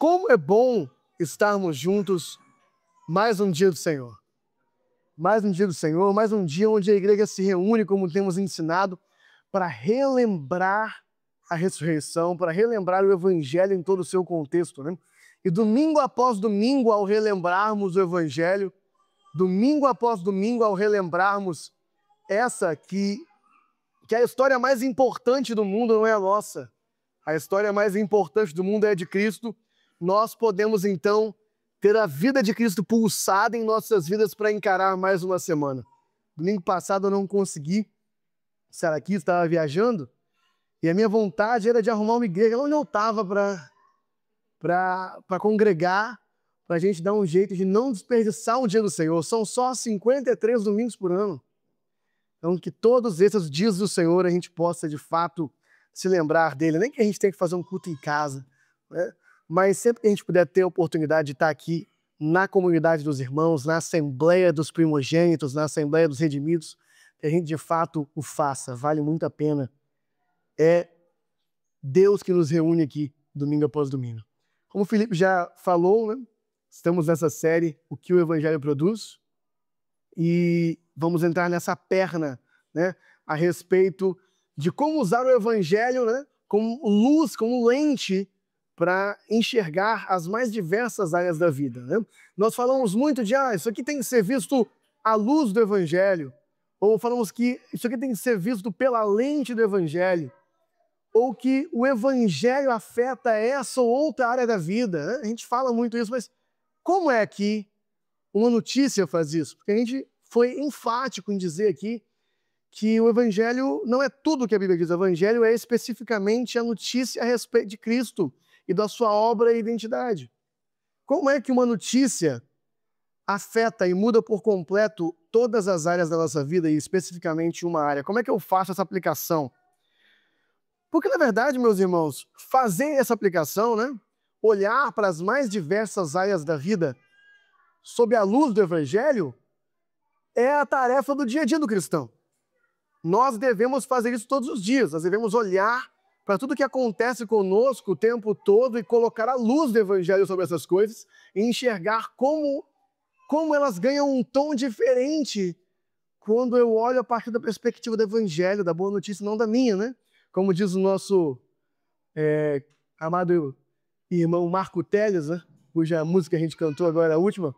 Como é bom estarmos juntos mais um dia do Senhor. Mais um dia do Senhor, mais um dia onde a igreja se reúne, como temos ensinado, para relembrar a ressurreição, para relembrar o Evangelho em todo o seu contexto, né? E domingo após domingo, ao relembrarmos o Evangelho, domingo após domingo, ao relembrarmos essa que a história mais importante do mundo não é a nossa. A história mais importante do mundo é a de Cristo. Nós podemos, então, ter a vida de Cristo pulsada em nossas vidas para encarar mais uma semana. Domingo passado eu não consegui estar aqui, estava viajando, e a minha vontade era de arrumar uma igreja onde eu estava para congregar, para a gente dar um jeito de não desperdiçar um dia do Senhor. São só 53 domingos por ano. Então, que todos esses dias do Senhor a gente possa, de fato, se lembrar dele. Nem que a gente tenha que fazer um culto em casa, né? Mas sempre que a gente puder ter a oportunidade de estar aqui na comunidade dos irmãos, na Assembleia dos Primogênitos, na Assembleia dos Redimidos, que a gente, de fato, o faça. Vale muito a pena. É Deus que nos reúne aqui, domingo após domingo. Como o Felipe já falou, né? Estamos nessa série, O que o Evangelho Produz, e vamos entrar nessa perna, né, a respeito de como usar o Evangelho, né, como luz, como lente para enxergar as mais diversas áreas da vida, né? Nós falamos muito de, isso aqui tem que ser visto à luz do Evangelho, ou falamos que isso aqui tem que ser visto pela lente do Evangelho, ou que o Evangelho afeta essa ou outra área da vida, né? A gente fala muito isso, mas como é que uma notícia faz isso? Porque a gente foi enfático em dizer aqui que o Evangelho não é tudo o que a Bíblia diz. O Evangelho é especificamente a notícia a respeito de Cristo e da sua obra e identidade. Como é que uma notícia afeta e muda por completo todas as áreas da nossa vida e especificamente uma área? Como é que eu faço essa aplicação? Porque, na verdade, meus irmãos, fazer essa aplicação, né, olhar para as mais diversas áreas da vida sob a luz do Evangelho, é a tarefa do dia a dia do cristão. Nós devemos fazer isso todos os dias, nós devemos olhar para tudo que acontece conosco o tempo todo e colocar a luz do Evangelho sobre essas coisas e enxergar como elas ganham um tom diferente quando eu olho a partir da perspectiva do Evangelho, da boa notícia, não da minha, né? Como diz o nosso amado irmão Marco Teles, né, cuja música a gente cantou agora, a última,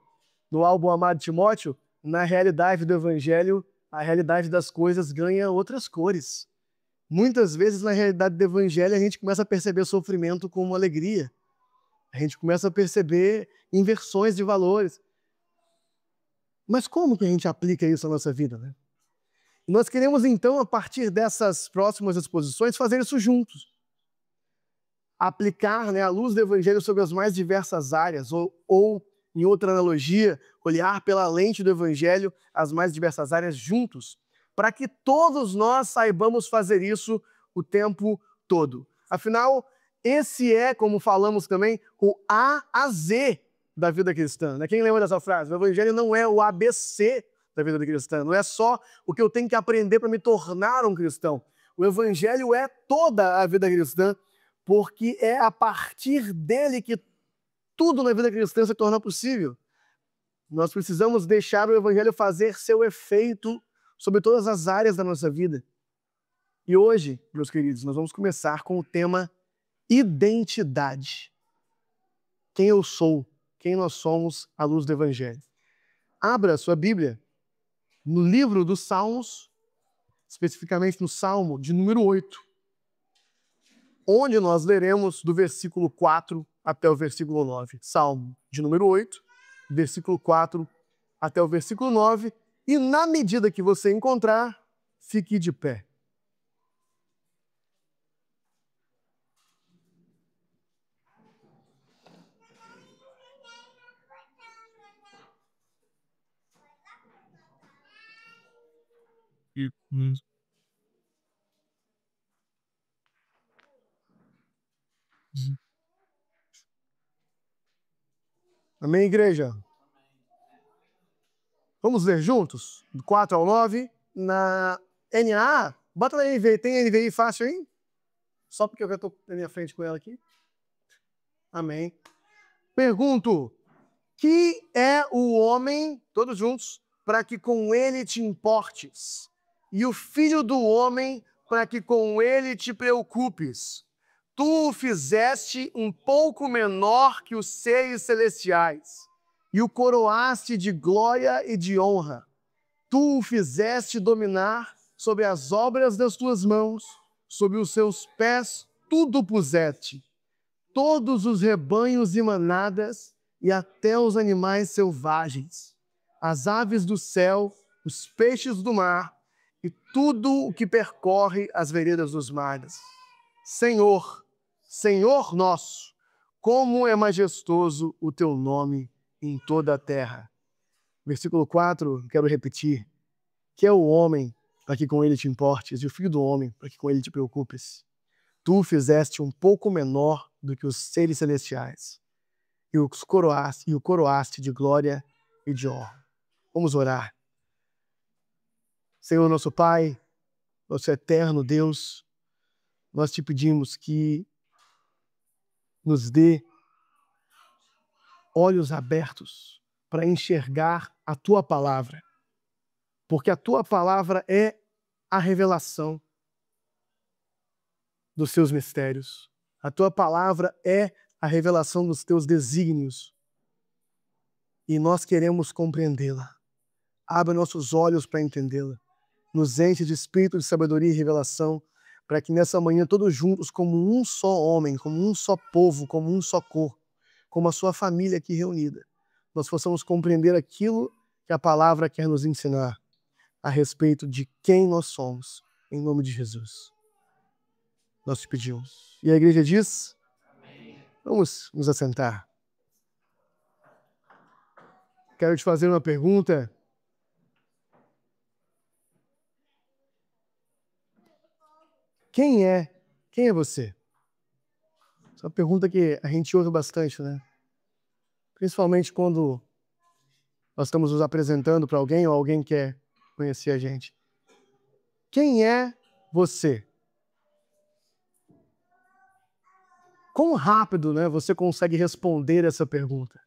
no álbum Amado Timóteo, na realidade do Evangelho, a realidade das coisas ganha outras cores. Muitas vezes, na realidade do Evangelho, a gente começa a perceber sofrimento como alegria. A gente começa a perceber inversões de valores. Mas como que a gente aplica isso na nossa vida, né? Nós queremos, então, a partir dessas próximas exposições, fazer isso juntos. Aplicar, né, a luz do Evangelho sobre as mais diversas áreas, ou, em outra analogia, olhar pela lente do Evangelho as mais diversas áreas juntos, para que todos nós saibamos fazer isso o tempo todo. Afinal, esse é, como falamos também, o A a Z da vida cristã, né? Quem lembra dessa frase? O Evangelho não é o ABC da vida cristã, não é só o que eu tenho que aprender para me tornar um cristão. O Evangelho é toda a vida cristã, porque é a partir dele que tudo na vida cristã se torna possível. Nós precisamos deixar o Evangelho fazer seu efeito sobre todas as áreas da nossa vida. E hoje, meus queridos, nós vamos começar com o tema identidade. Quem eu sou, quem nós somos à luz do Evangelho. Abra a sua Bíblia no livro dos Salmos, especificamente no Salmo de número 8, onde nós leremos do versículo 4 até o versículo 9. Salmo de número 8, versículo 4 até o versículo 9. E na medida que você encontrar, fique de pé. Amém, igreja? Vamos ler juntos? Do 4 ao 9, na NA. Bota na NVI. Tem NVI fácil aí? Só porque eu já estou na minha frente com ela aqui. Amém. Pergunto, que é o homem, todos juntos, para que com ele te importes, e o filho do homem para que com ele te preocupes. Tu o fizeste um pouco menor que os seres celestiais, e o coroaste de glória e de honra. Tu o fizeste dominar sobre as obras das tuas mãos, sobre os seus pés tudo puseste. Todos os rebanhos e manadas, e até os animais selvagens, as aves do céu, os peixes do mar, e tudo o que percorre as veredas dos mares. Senhor, Senhor nosso, como é majestoso o teu nome em toda a terra. Versículo 4, quero repetir. Que é o homem para que com ele te importes, e o filho do homem para que com ele te preocupes. Tu o fizeste um pouco menor do que os seres celestiais, e o coroaste de glória e de honra. Vamos orar. Senhor nosso Pai, nosso eterno Deus, nós te pedimos que nos dê olhos abertos para enxergar a Tua palavra, porque a Tua palavra é a revelação dos Seus mistérios. A Tua palavra é a revelação dos Teus desígnios e nós queremos compreendê-la. Abra nossos olhos para entendê-la. Nos enche de espírito de sabedoria e revelação, para que nessa manhã todos juntos, como um só homem, como um só povo, como um só corpo, como a sua família aqui reunida, nós possamos compreender aquilo que a palavra quer nos ensinar a respeito de quem nós somos, em nome de Jesus. Nós te pedimos. E a igreja diz? Amém. Vamos nos assentar. Quero te fazer uma pergunta. Quem é você? Essa é uma pergunta que a gente ouve bastante, né? Principalmente quando nós estamos nos apresentando para alguém ou alguém quer conhecer a gente. Quem é você? Quão rápido, né, você consegue responder essa pergunta?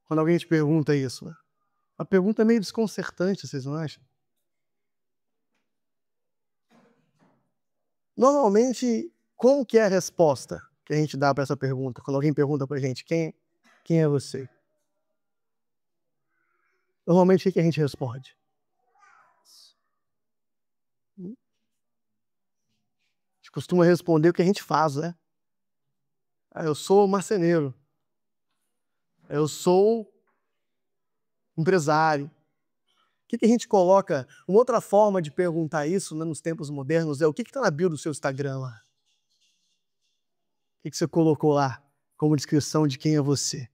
Quando alguém te pergunta isso, né? A pergunta é meio desconcertante, vocês não acham? Normalmente, como que é a resposta que a gente dá para essa pergunta? Quando alguém pergunta para a gente, quem é você? Normalmente, o que a gente responde? A gente costuma responder o que a gente faz, né? Eu sou marceneiro. Eu sou empresário. O que a gente coloca? Uma outra forma de perguntar isso, né, nos tempos modernos é o que está na bio do seu Instagram lá? O que você colocou lá como descrição de quem é você?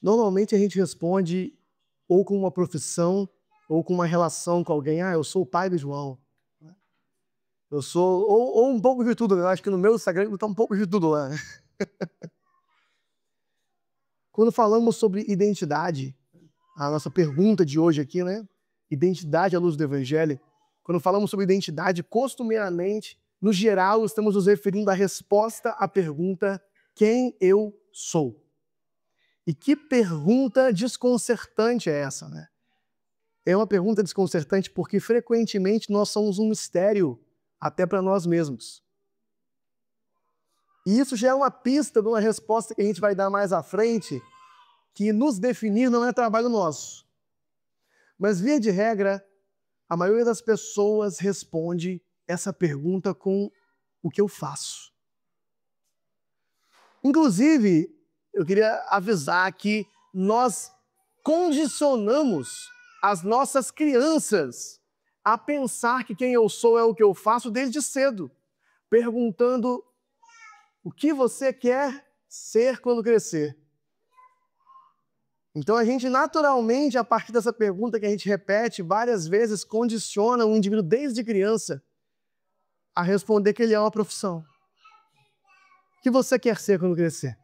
Normalmente a gente responde ou com uma profissão ou com uma relação com alguém. Eu sou o pai do João. Eu sou... Ou um pouco de tudo. Eu acho que no meu Instagram está um pouco de tudo lá. Quando falamos sobre identidade, a nossa pergunta de hoje aqui, né? Identidade à luz do Evangelho. Quando falamos sobre identidade, costumeiramente, no geral, estamos nos referindo à resposta à pergunta quem eu sou. E que pergunta desconcertante é essa, né? É uma pergunta desconcertante porque frequentemente nós somos um mistério até para nós mesmos. E isso já é uma pista de uma resposta que a gente vai dar mais à frente, que nos definir não é trabalho nosso. Mas, via de regra, a maioria das pessoas responde essa pergunta com o que eu faço. Inclusive, eu queria avisar que nós condicionamos as nossas crianças a pensar que quem eu sou é o que eu faço desde cedo, perguntando o que você quer ser quando crescer. Então a gente naturalmente, a partir dessa pergunta que a gente repete várias vezes, condiciona o indivíduo desde criança a responder que ele é uma profissão. O que você quer ser quando crescer?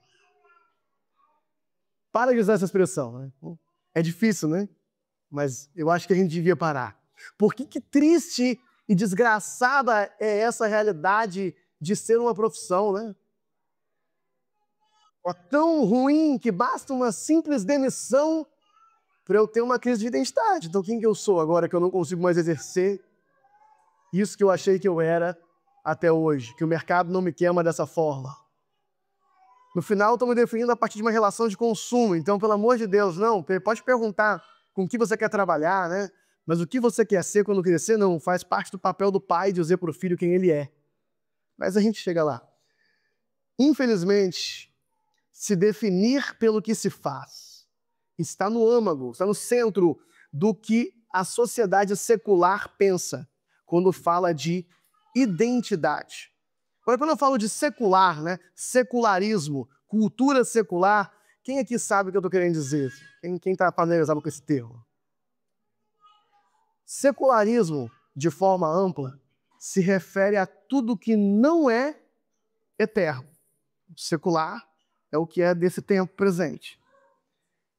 Para de usar essa expressão, né? É difícil, né? Mas eu acho que a gente devia parar. Porque que triste e desgraçada é essa realidade de ser uma profissão, né? É tão ruim que basta uma simples demissão para eu ter uma crise de identidade. Então, quem que eu sou agora que eu não consigo mais exercer isso que eu achei que eu era até hoje? Que o mercado não me queima dessa forma. No final, estou me definindo a partir de uma relação de consumo. Então, pelo amor de Deus, não. Pode perguntar com o que você quer trabalhar, né? Mas o que você quer ser quando crescer, não. Faz parte do papel do pai dizer para o filho quem ele é. Mas a gente chega lá. Infelizmente, se definir pelo que se faz está no âmago, está no centro do que a sociedade secular pensa quando fala de identidade. Agora, quando eu falo de secular, né, secularismo, cultura secular, quem aqui sabe o que eu estou querendo dizer? Quem está familiarizado com esse termo? Secularismo, de forma ampla, se refere a tudo que não é eterno. Secular é o que é desse tempo presente.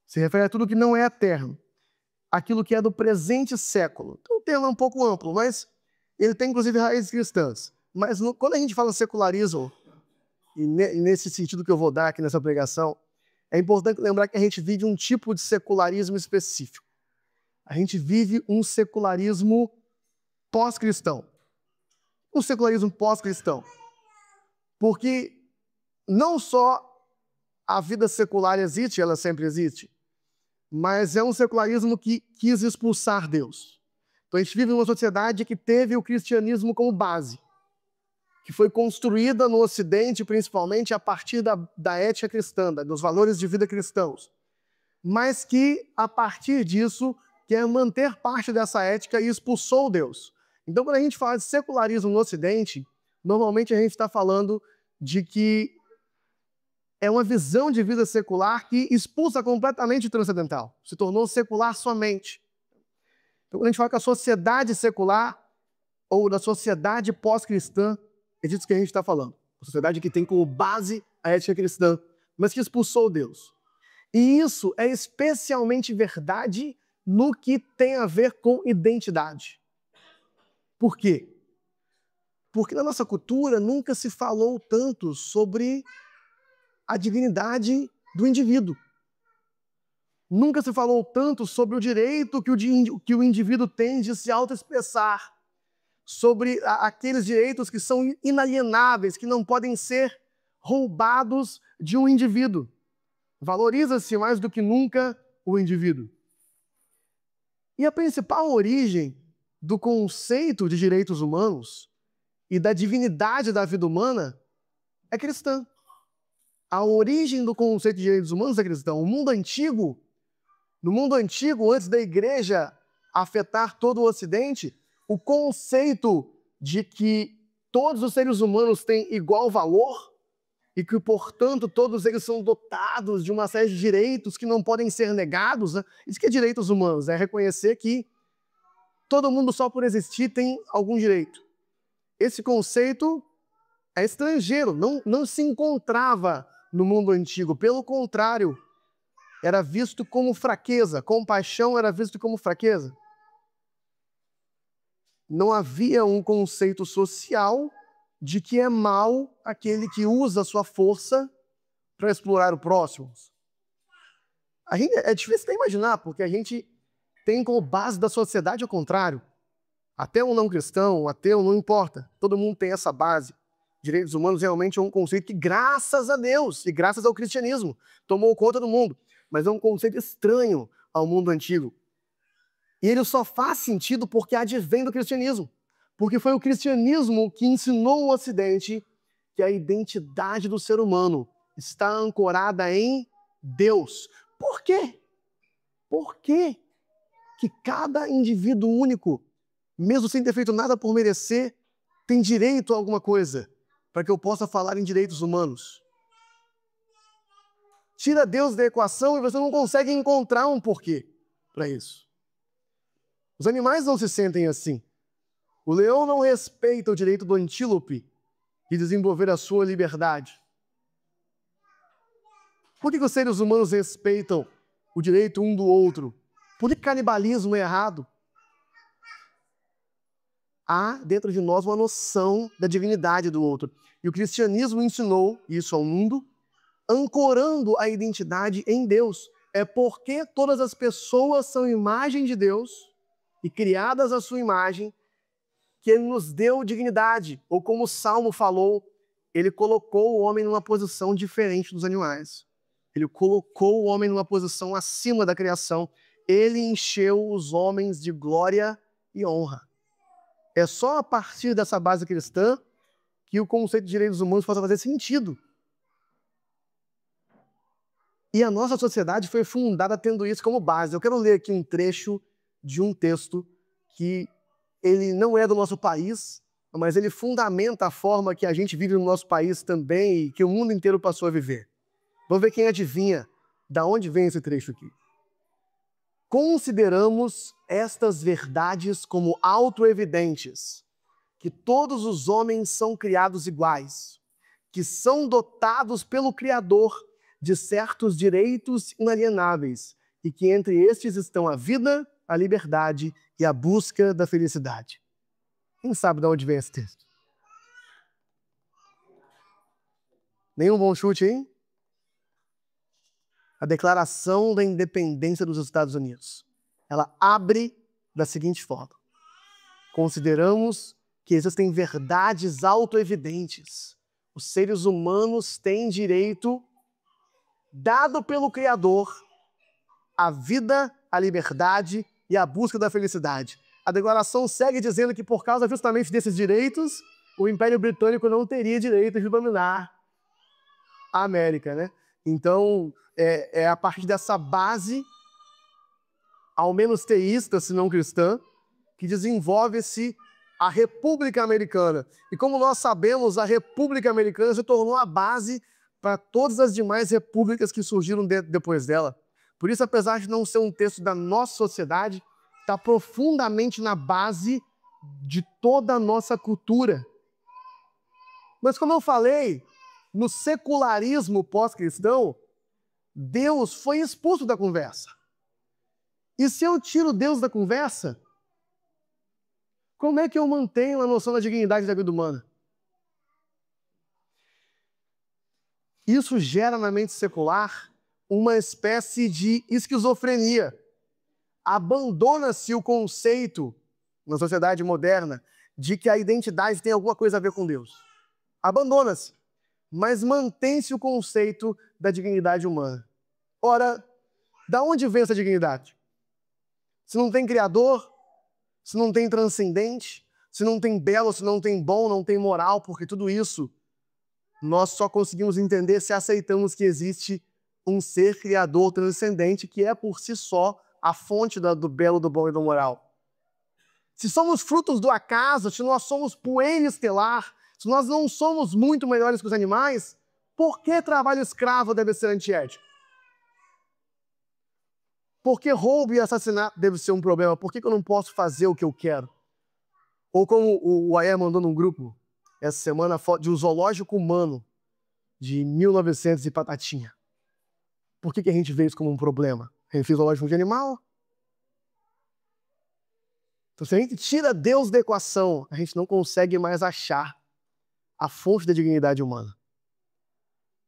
Se refere a tudo que não é eterno. Aquilo que é do presente século. Então, o termo é um pouco amplo, mas ele tem inclusive raízes cristãs. Mas quando a gente fala secularismo, e nesse sentido que eu vou dar aqui nessa pregação, é importante lembrar que a gente vive um tipo de secularismo específico. A gente vive um secularismo pós-cristão. Um secularismo pós-cristão. Porque não só a vida secular existe, ela sempre existe, mas é um secularismo que quis expulsar Deus. Então a gente vive numa sociedade que teve o cristianismo como base, que foi construída no Ocidente, principalmente a partir da ética cristã, dos valores de vida cristãos, mas que, a partir disso, quer manter parte dessa ética e expulsou Deus. Então, quando a gente fala de secularismo no Ocidente, normalmente a gente está falando de que é uma visão de vida secular que expulsa completamente o transcendental, se tornou secular somente. Então, quando a gente fala que a sociedade secular, ou da sociedade pós-cristã, é disso que a gente está falando. Uma sociedade que tem como base a ética cristã, mas que expulsou Deus. E isso é especialmente verdade no que tem a ver com identidade. Por quê? Porque na nossa cultura nunca se falou tanto sobre a dignidade do indivíduo. Nunca se falou tanto sobre o direito que o indivíduo tem de se autoexpressar, sobre aqueles direitos que são inalienáveis, que não podem ser roubados de um indivíduo. Valoriza-se mais do que nunca o indivíduo. E a principal origem do conceito de direitos humanos e da divindade da vida humana é cristã. A origem do conceito de direitos humanos é cristã. No mundo antigo, antes da igreja afetar todo o Ocidente, o conceito de que todos os seres humanos têm igual valor e que, portanto, todos eles são dotados de uma série de direitos que não podem ser negados, né? Isso que é direitos humanos, é reconhecer que todo mundo só por existir tem algum direito. Esse conceito é estrangeiro, não se encontrava no mundo antigo, pelo contrário, era visto como fraqueza, compaixão era visto como fraqueza. Não havia um conceito social de que é mal aquele que usa a sua força para explorar o próximo. É difícil até imaginar, porque a gente tem como base da sociedade o contrário. Até um não cristão, um ateu, não importa. Todo mundo tem essa base. Direitos humanos realmente é um conceito que, graças a Deus e graças ao cristianismo, tomou conta do mundo. Mas é um conceito estranho ao mundo antigo. E ele só faz sentido porque advém do cristianismo. Porque foi o cristianismo que ensinou o Ocidente que a identidade do ser humano está ancorada em Deus. Por quê? Por quê que cada indivíduo único, mesmo sem ter feito nada por merecer, tem direito a alguma coisa, para que eu possa falar em direitos humanos? Tira Deus da equação e você não consegue encontrar um porquê para isso. Os animais não se sentem assim. O leão não respeita o direito do antílope de desenvolver a sua liberdade. Por que os seres humanos respeitam o direito um do outro? Por que canibalismo é errado? Há dentro de nós uma noção da divinidade do outro. E o cristianismo ensinou isso ao mundo ancorando a identidade em Deus. É porque todas as pessoas são imagem de Deus e criadas à sua imagem que Ele nos deu dignidade. Ou como o Salmo falou, Ele colocou o homem numa posição diferente dos animais. Ele colocou o homem numa posição acima da criação. Ele encheu os homens de glória e honra. É só a partir dessa base cristã que o conceito de direitos humanos possa fazer sentido. E a nossa sociedade foi fundada tendo isso como base. Eu quero ler aqui um trecho de um texto que ele não é do nosso país, mas ele fundamenta a forma que a gente vive no nosso país também e que o mundo inteiro passou a viver. Vamos ver quem adivinha da onde vem esse trecho aqui. Consideramos estas verdades como autoevidentes, que todos os homens são criados iguais, que são dotados pelo Criador de certos direitos inalienáveis e que entre estes estão a vida, a liberdade e a busca da felicidade. Quem sabe de onde vem esse texto? Nenhum bom chute, hein? A Declaração da Independência dos Estados Unidos. Ela abre da seguinte forma: consideramos que existem verdades autoevidentes. Os seres humanos têm direito, dado pelo Criador, à vida, à liberdade e à busca da felicidade. A declaração segue dizendo que, por causa justamente desses direitos, o Império Britânico não teria direito de dominar a América, né? Então, é a partir dessa base, ao menos teísta, se não cristã, que desenvolve-se a República Americana. E como nós sabemos, a República Americana se tornou a base para todas as demais repúblicas que surgiram depois dela. Por isso, apesar de não ser um texto da nossa sociedade, está profundamente na base de toda a nossa cultura. Mas como eu falei, no secularismo pós-cristão, Deus foi expulso da conversa. E se eu tiro Deus da conversa, como é que eu mantenho a noção da dignidade da vida humana? Isso gera na mente secular uma espécie de esquizofrenia. Abandona-se o conceito, na sociedade moderna, de que a identidade tem alguma coisa a ver com Deus. Abandona-se, mas mantém-se o conceito da dignidade humana. Ora, da onde vem essa dignidade? Se não tem Criador, se não tem transcendente, se não tem belo, se não tem bom, não tem moral, porque tudo isso nós só conseguimos entender se aceitamos que existe um ser criador transcendente que é por si só a fonte do belo, do bom e do moral. Se somos frutos do acaso, se nós somos poeira estelar, se nós não somos muito melhores que os animais, por que trabalho escravo deve ser antiético? Por que roubo e assassinato deve ser um problema? Por que eu não posso fazer o que eu quero? Ou como o Aé mandou num grupo essa semana, foto de um zoológico humano de 1900 e patatinha. Por que a gente vê isso como um problema? A gente fez zoológico de animal? Então, se a gente tira Deus da equação, a gente não consegue mais achar a fonte da dignidade humana.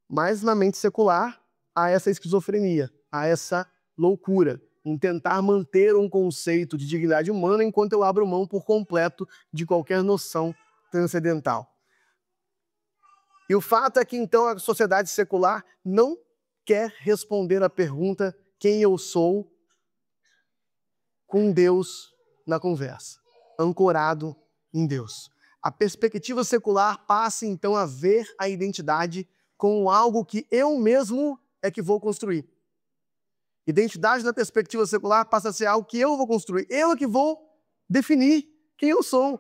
Mas na mente secular, há essa esquizofrenia, há essa loucura em tentar manter um conceito de dignidade humana enquanto eu abro mão por completo de qualquer noção transcendental. E o fato é que, então, a sociedade secular não quer responder à pergunta quem eu sou com Deus na conversa, ancorado em Deus. A perspectiva secular passa, então, a ver a identidade como algo que eu mesmo é que vou construir. Identidade na perspectiva secular passa a ser algo que eu vou construir. Eu é que vou definir quem eu sou.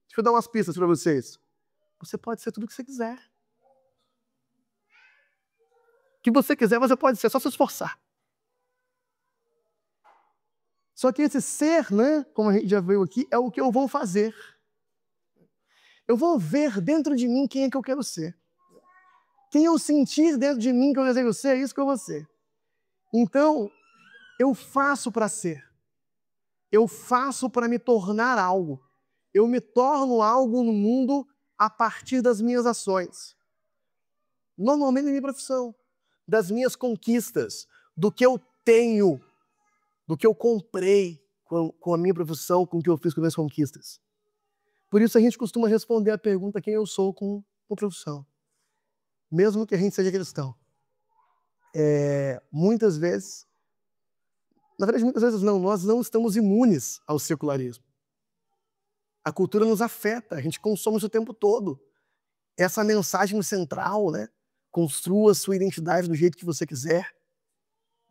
Deixa eu dar umas pistas para vocês. Você pode ser tudo o que você quiser. O que você quiser, você pode ser, é só se esforçar. Só que esse ser, né, como a gente já viu aqui, é o que eu vou fazer. Eu vou ver dentro de mim quem é que eu quero ser. Quem eu sentir dentro de mim que eu desejo ser, é isso que eu vou ser. Então, eu faço para ser. Eu faço para me tornar algo. Eu me torno algo no mundo a partir das minhas ações. Normalmente na minha profissão. das minhas conquistas, do que eu tenho, do que eu comprei com a minha profissão, com o que eu fiz com as minhas conquistas. Por isso a gente costuma responder a pergunta quem eu sou com profissão. Mesmo que a gente seja cristão. Muitas vezes, na verdade muitas vezes não, nós não estamos imunes ao secularismo. A cultura nos afeta, a gente consome isso o tempo todo. Essa mensagem central, né? Construa sua identidade do jeito que você quiser.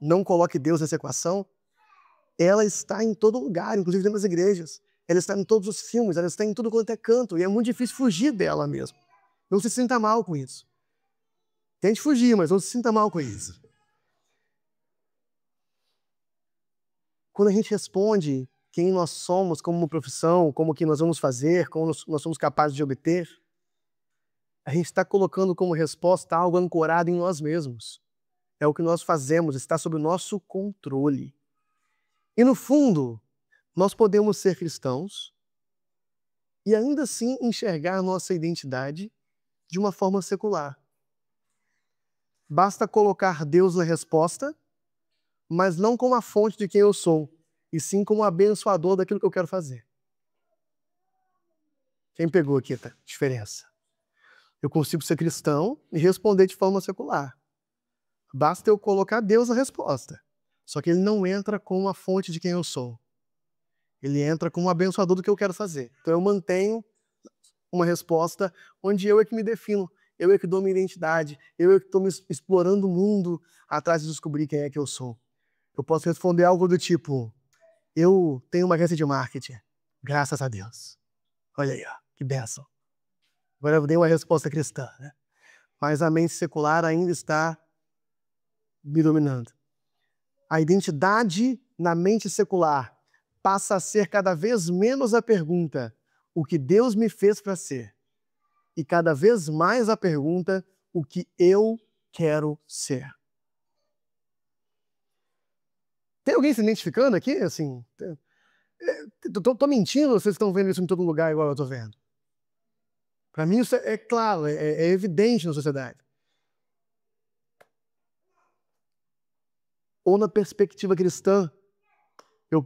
Não coloque Deus nessa equação. Ela está em todo lugar, inclusive dentro das igrejas. Ela está em todos os filmes, ela está em tudo quanto é canto. E é muito difícil fugir dela mesmo. Não se sinta mal com isso. Tente fugir, mas não se sinta mal com isso. Quando a gente responde quem nós somos como uma profissão, como o que nós vamos fazer, como nós somos capazes de obter, a gente está colocando como resposta algo ancorado em nós mesmos. É o que nós fazemos, está sob o nosso controle. E no fundo, nós podemos ser cristãos e ainda assim enxergar nossa identidade de uma forma secular. Basta colocar Deus na resposta, mas não como a fonte de quem eu sou, e sim como abençoador daquilo que eu quero fazer. Quem pegou aqui a diferença? Eu consigo ser cristão e responder de forma secular. Basta eu colocar Deus na resposta. Só que ele não entra como a fonte de quem eu sou. Ele entra como abençoador do que eu quero fazer. Então eu mantenho uma resposta onde eu é que me defino, eu é que dou minha identidade, eu é que estou explorando o mundo atrás de descobrir quem é que eu sou. Eu posso responder algo do tipo, eu tenho uma agência de marketing, graças a Deus. Olha aí, ó, que bênção. Agora eu dei uma resposta cristã, né? Mas a mente secular ainda está me dominando. A identidade na mente secular passa a ser cada vez menos a pergunta o que Deus me fez para ser e cada vez mais a pergunta o que eu quero ser. Tem alguém se identificando aqui? Assim, tô mentindo ou vocês estão vendo isso em todo lugar igual eu estou vendo? Para mim isso é claro, é evidente na sociedade. Ou na perspectiva cristã, eu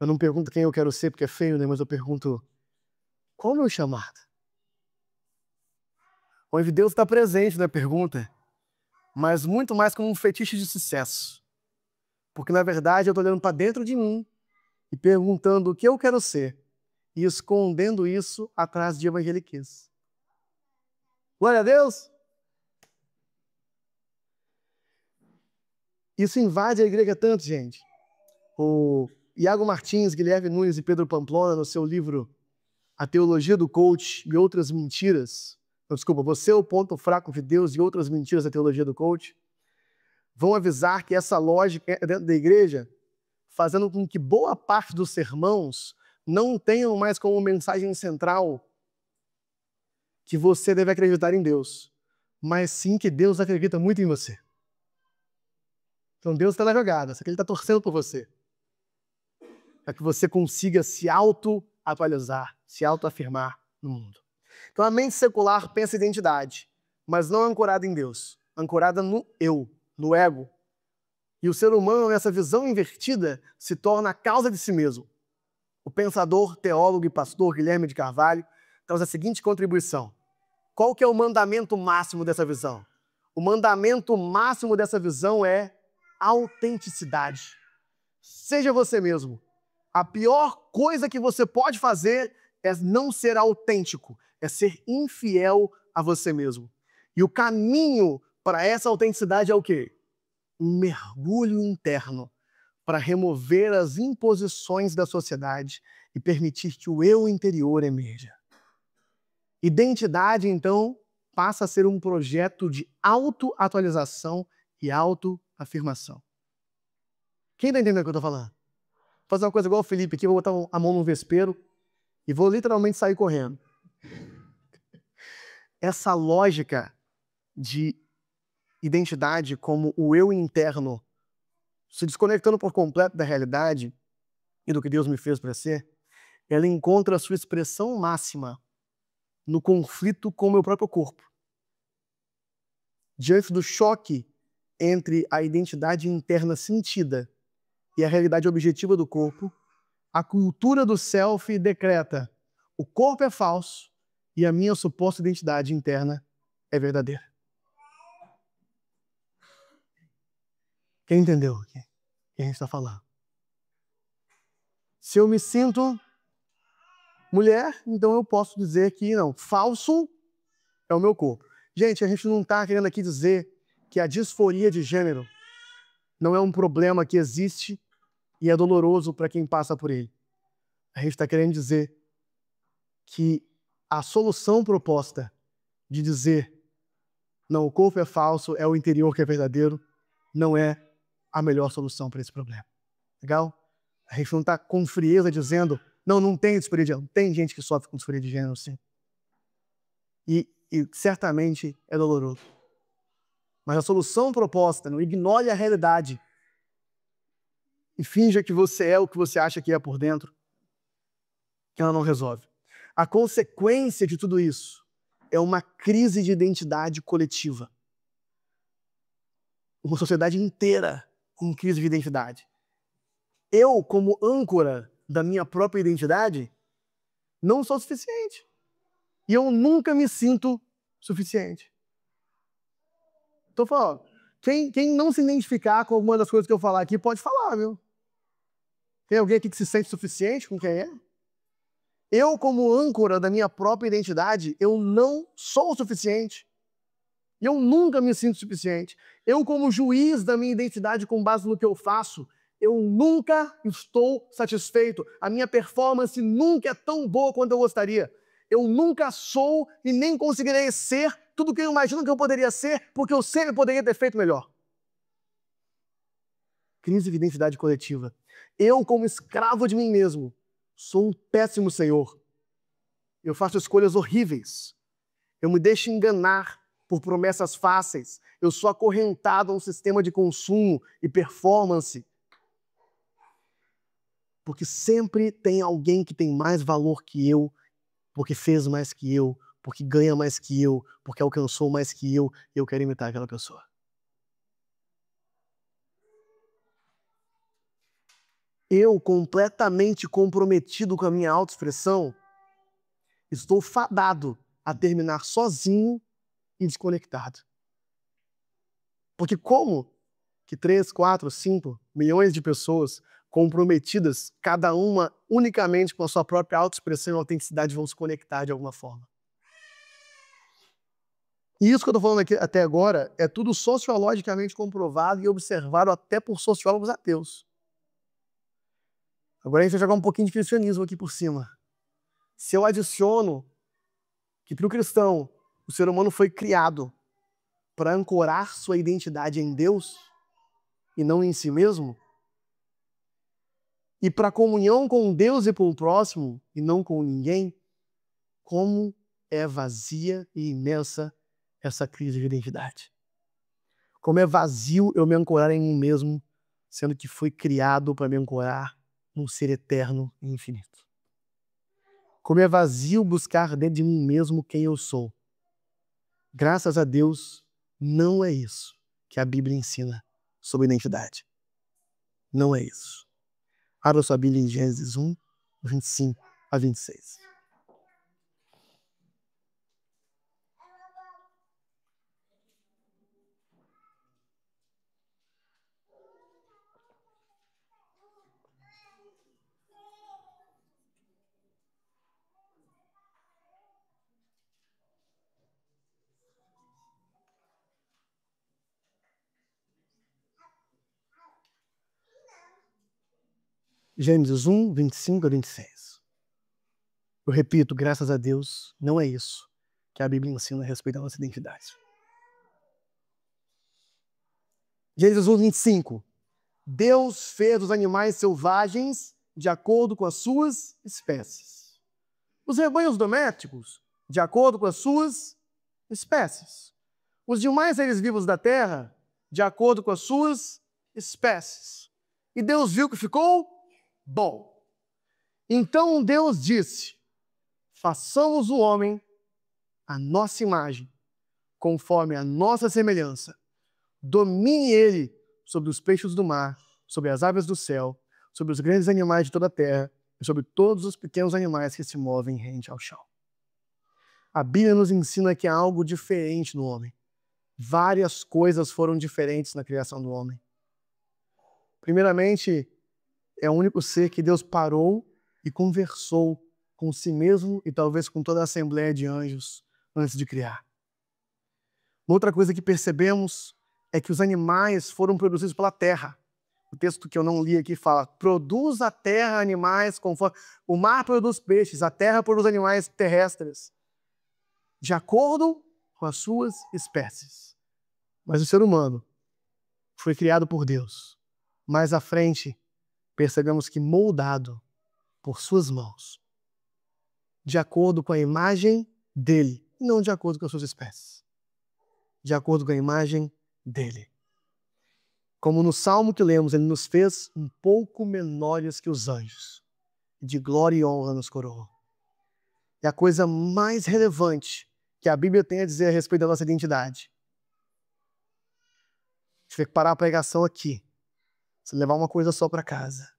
não pergunto quem eu quero ser porque é feio, né? Mas eu pergunto, qual é o meu chamado? Onde Deus está presente na pergunta, mas muito mais como um fetiche de sucesso. Porque, na verdade, eu estou olhando para dentro de mim e perguntando o que eu quero ser e escondendo isso atrás de evangeliquez. Glória a Deus! Isso invade a igreja tanto, gente. O Iago Martins, Guilherme Nunes e Pedro Pamplona, no seu livro A Teologia do Coach e Outras Mentiras, Você é o ponto fraco de Deus e Outras Mentiras da Teologia do Coach, vão avisar que essa lógica é dentro da igreja, fazendo com que boa parte dos sermãos não tenham mais como mensagem central que você deve acreditar em Deus, mas sim que Deus acredita muito em você. Então Deus está na jogada, só que Ele está torcendo por você, para que você consiga se auto-atualizar, se auto-afirmar no mundo. Então a mente secular pensa em identidade, mas não ancorada em Deus, ancorada no eu, no ego. E o ser humano, nessa visão invertida, se torna a causa de si mesmo. O pensador, teólogo e pastor Guilherme de Carvalho traz a seguinte contribuição. Qual que é o mandamento máximo dessa visão? O mandamento máximo dessa visão é autenticidade. Seja você mesmo. A pior coisa que você pode fazer é não ser autêntico, é ser infiel a você mesmo. E o caminho para essa autenticidade é o quê? Um mergulho interno para remover as imposições da sociedade e permitir que o eu interior emerja. Identidade, então, passa a ser um projeto de autoatualização e autoafirmação. Quem está entendendo o que eu estou falando? Vou fazer uma coisa igual o Felipe aqui, vou botar a mão no vespeiro e vou literalmente sair correndo. Essa lógica de identidade como o eu interno se desconectando por completo da realidade e do que Deus me fez para ser, ela encontra a sua expressão máxima no conflito com o meu próprio corpo. diante do choque entre a identidade interna sentida e a realidade objetiva do corpo, a cultura do self decreta: o corpo é falso e a minha suposta identidade interna é verdadeira. Quem entendeu o que a gente está falando? Se eu me sinto mulher, então eu posso dizer que não, falso é o meu corpo. Gente, a gente não está querendo aqui dizer que a disforia de gênero não é um problema que existe e é doloroso para quem passa por ele. A gente está querendo dizer que a solução proposta de dizer não, o corpo é falso, é o interior que é verdadeiro, não é a melhor solução para esse problema. Legal? A gente não está com frieza dizendo não, não tem disforia de gênero. Tem gente que sofre com disforia de gênero, sim. E certamente é doloroso. Mas a solução proposta, não ignore a realidade e finja que você é o que você acha que é por dentro, que ela não resolve. A consequência de tudo isso é uma crise de identidade coletiva. Uma sociedade inteira com crise de identidade. Eu, como âncora da minha própria identidade, não sou suficiente. E eu nunca me sinto suficiente. Estou falando, quem não se identificar com alguma das coisas que eu falar aqui, pode falar, viu? Tem alguém aqui que se sente suficiente com quem é? Eu, como âncora da minha própria identidade, eu não sou o suficiente. E eu nunca me sinto suficiente. Eu, como juiz da minha identidade com base no que eu faço, eu nunca estou satisfeito. A minha performance nunca é tão boa quanto eu gostaria. Eu nunca sou e nem conseguirei ser tudo o que eu imagino que eu poderia ser, porque eu sempre poderia ter feito melhor. Crise de identidade coletiva. Eu, como escravo de mim mesmo, sou um péssimo senhor. Eu faço escolhas horríveis. Eu me deixo enganar por promessas fáceis. Eu sou acorrentado a um sistema de consumo e performance. Porque sempre tem alguém que tem mais valor que eu, porque fez mais que eu, porque ganha mais que eu, porque alcançou mais que eu, e eu quero imitar aquela pessoa. Eu, completamente comprometido com a minha autoexpressão, estou fadado a terminar sozinho e desconectado. Porque como que 3, 4, 5 milhões de pessoas comprometidas, cada uma unicamente com a sua própria autoexpressão e autenticidade, vão se conectar de alguma forma? E isso que eu estou falando aqui até agora é tudo sociologicamente comprovado e observado até por sociólogos ateus. Agora a gente vai jogar um pouquinho de cristianismo aqui por cima. Se eu adiciono que para o cristão o ser humano foi criado para ancorar sua identidade em Deus e não em si mesmo, e para comunhão com Deus e com o próximo e não com ninguém, como é vazia e imensa essa crise de identidade. Como é vazio eu me ancorar em mim mesmo, sendo que fui criado para me ancorar num ser eterno e infinito. Como é vazio buscar dentro de mim mesmo quem eu sou. Graças a Deus, não é isso que a Bíblia ensina sobre identidade. Não é isso. Abra sua Bíblia em Gênesis 1, 25 a 26. Gênesis 1, 25 a 26. Eu repito, graças a Deus, não é isso que a Bíblia ensina a respeito da nossa identidade. Gênesis 1, 25. Deus fez os animais selvagens de acordo com as suas espécies. Os rebanhos domésticos, de acordo com as suas espécies. Os demais seres vivos da terra, de acordo com as suas espécies. E Deus viu que ficou bom. Então Deus disse: façamos o homem à nossa imagem, conforme a nossa semelhança. Domine ele sobre os peixes do mar, sobre as aves do céu, sobre os grandes animais de toda a terra e sobre todos os pequenos animais que se movem rente ao chão. A Bíblia nos ensina que há algo diferente no homem. Várias coisas foram diferentes na criação do homem. Primeiramente, é o único ser que Deus parou e conversou com si mesmo e talvez com toda a assembleia de anjos antes de criar. Outra coisa que percebemos é que os animais foram produzidos pela terra. O texto que eu não li aqui fala: produz a terra animais conforme... O mar produz peixes, a terra produz animais terrestres, de acordo com as suas espécies. Mas o ser humano foi criado por Deus. Mais à frente, percebemos que moldado por suas mãos, de acordo com a imagem dele, não de acordo com as suas espécies, de acordo com a imagem dele. Como no Salmo que lemos, ele nos fez um pouco menores que os anjos, de glória e honra nos coroou. É a coisa mais relevante que a Bíblia tem a dizer a respeito da nossa identidade. A gente vai parar a pregação aqui, se levar uma coisa só para casa.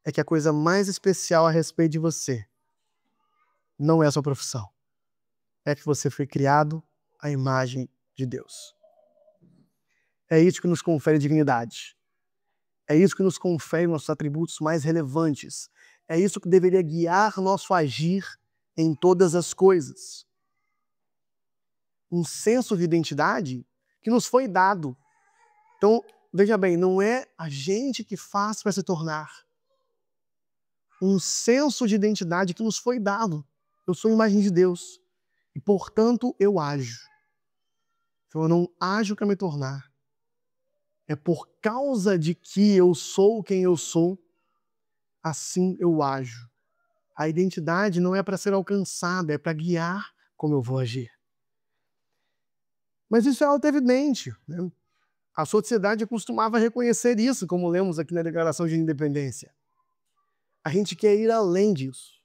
É que a coisa mais especial a respeito de você não é a sua profissão. É que você foi criado à imagem de Deus. É isso que nos confere dignidade. É isso que nos confere nossos atributos mais relevantes. É isso que deveria guiar nosso agir em todas as coisas. Um senso de identidade que nos foi dado. Então, veja bem, não é a gente que faz para se tornar. Um senso de identidade que nos foi dado. Eu sou a imagem de Deus e, portanto, eu ajo. Então, eu não ajo para me tornar. É por causa de que eu sou quem eu sou, assim eu ajo. A identidade não é para ser alcançada, é para guiar como eu vou agir. Mas isso é auto-evidente, né? A sociedade costumava reconhecer isso, como lemos aqui na Declaração de Independência. A gente quer ir além disso.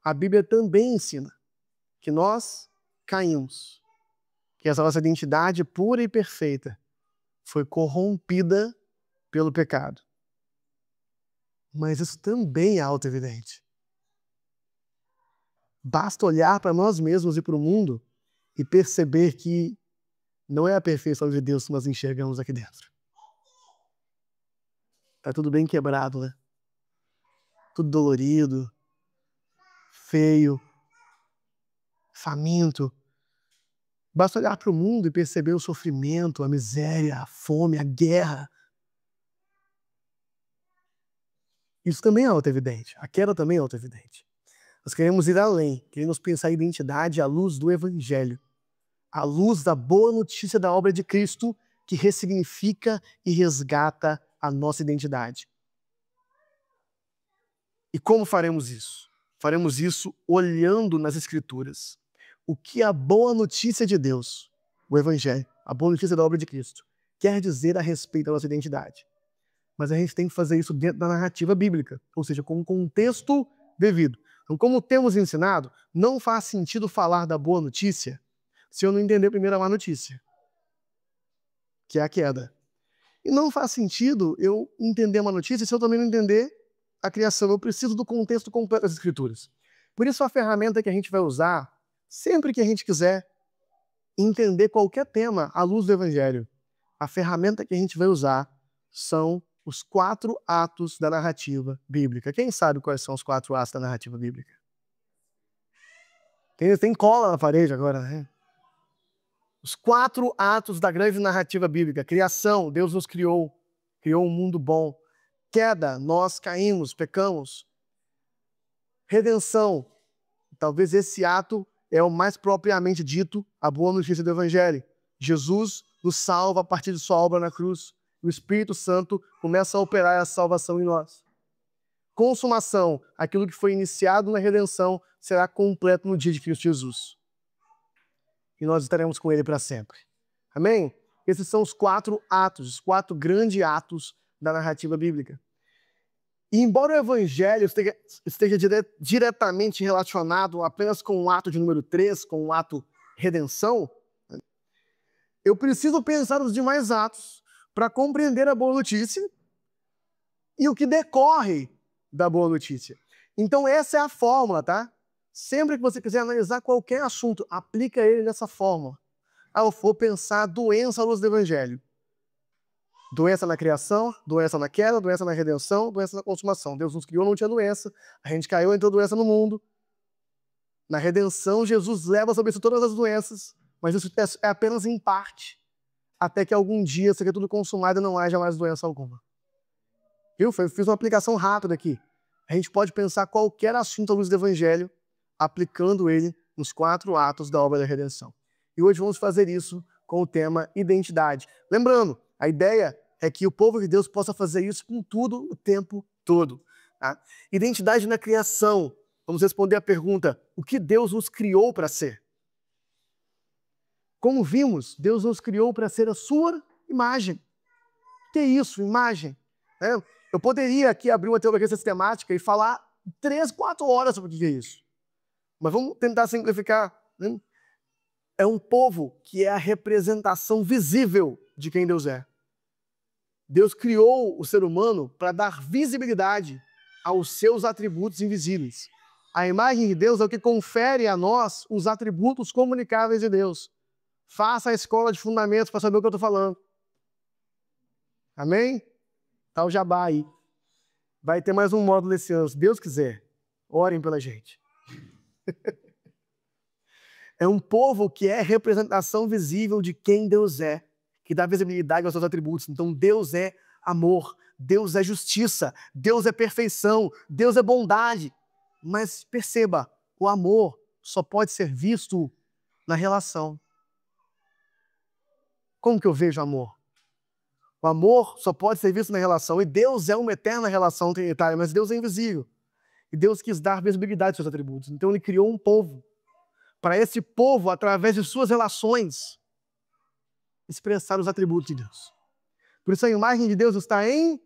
A Bíblia também ensina que nós caímos, que essa nossa identidade pura e perfeita foi corrompida pelo pecado. Mas isso também é auto-evidente. Basta olhar para nós mesmos e para o mundo e perceber que não é a perfeição de Deus que nós enxergamos aqui dentro. Está tudo bem quebrado, né? Tudo dolorido, feio, faminto. Basta olhar para o mundo e perceber o sofrimento, a miséria, a fome, a guerra. Isso também é auto-evidente. A queda também é auto-evidente. Nós queremos ir além, queremos pensar a identidade à luz do Evangelho, à luz da boa notícia da obra de Cristo, que ressignifica e resgata a nossa identidade. E como faremos isso? Faremos isso olhando nas Escrituras. O que a boa notícia de Deus, o Evangelho, a boa notícia da obra de Cristo, quer dizer a respeito da nossa identidade. Mas a gente tem que fazer isso dentro da narrativa bíblica, ou seja, com um contexto devido. Então, como temos ensinado, não faz sentido falar da boa notícia se eu não entender primeiro a má notícia, que é a queda. E não faz sentido eu entender a má notícia se eu também não entender a criação. Eu preciso do contexto completo das Escrituras. Por isso, a ferramenta que a gente vai usar, sempre que a gente quiser entender qualquer tema à luz do Evangelho, a ferramenta que a gente vai usar são os 4 atos da narrativa bíblica. Quem sabe quais são os 4 atos da narrativa bíblica? Tem cola na parede agora, né? Os 4 atos da grande narrativa bíblica. Criação, Deus nos criou. Criou um mundo bom. Queda, nós caímos, pecamos. Redenção. Talvez esse ato é o mais propriamente dito, a boa notícia do Evangelho. Jesus nos salva a partir de sua obra na cruz. O Espírito Santo começa a operar a salvação em nós. Consumação. Aquilo que foi iniciado na redenção será completo no dia de Cristo Jesus. E nós estaremos com Ele para sempre. Amém? Esses são os 4 atos, os 4 grandes atos da narrativa bíblica. E embora o Evangelho esteja diretamente relacionado apenas com o ato de número 3, com o ato redenção, Eu preciso pensar nos demais atos para compreender a boa notícia e o que decorre da boa notícia. Então essa é a fórmula, tá? Sempre que você quiser analisar qualquer assunto, aplica ele dessa fórmula. Eu vou pensar doença à luz do Evangelho. Doença na criação, doença na queda, doença na redenção, doença na consumação. Deus nos criou, não tinha doença. A gente caiu, entrou doença no mundo. Na redenção, Jesus leva sobre si todas as doenças, mas isso é apenas em parte, até que algum dia seja tudo consumado e não haja mais doença alguma. Viu? Fiz uma aplicação rápida aqui. A gente pode pensar qualquer assunto à luz do Evangelho, aplicando ele nos 4 atos da obra da redenção. E hoje vamos fazer isso com o tema identidade. Lembrando, a ideia é que o povo de Deus possa fazer isso com tudo o tempo todo. Tá? Identidade na criação. Vamos responder a pergunta: o que Deus nos criou para ser? Como vimos, Deus nos criou para ser a sua imagem. O que é isso, imagem? Eu poderia aqui abrir uma teologia sistemática e falar 3, 4 horas sobre o que é isso. Mas vamos tentar simplificar. Né? É um povo que é a representação visível de quem Deus é. Deus criou o ser humano para dar visibilidade aos seus atributos invisíveis. A imagem de Deus é o que confere a nós os atributos comunicáveis de Deus. Faça a escola de fundamentos para saber o que eu estou falando. Amém? Tá o jabá aí. Vai ter mais um módulo esse ano, se Deus quiser. Orem pela gente. É um povo que é representação visível de quem Deus é, que dá visibilidade aos seus atributos. Então Deus é amor, Deus é justiça, Deus é perfeição, Deus é bondade. Mas perceba, o amor só pode ser visto na relação. Como que eu vejo amor? O amor só pode ser visto na relação. E Deus é uma eterna relação trinitária, mas Deus é invisível. E Deus quis dar visibilidade aos seus atributos. Então Ele criou um povo. Para esse povo, através de suas relações, expressar os atributos de Deus. Por isso a imagem de Deus está em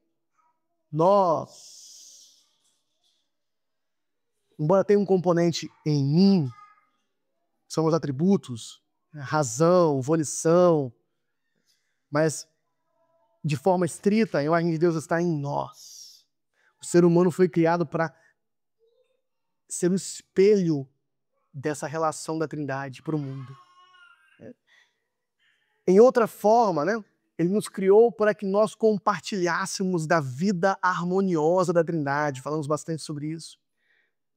nós. Embora tenha um componente em mim, são os atributos, razão, volição, mas de forma estrita, a imagem de Deus está em nós. O ser humano foi criado para ser um espelho dessa relação da Trindade para o mundo. Em outra forma, né, Ele nos criou para que nós compartilhássemos da vida harmoniosa da Trindade. Falamos bastante sobre isso.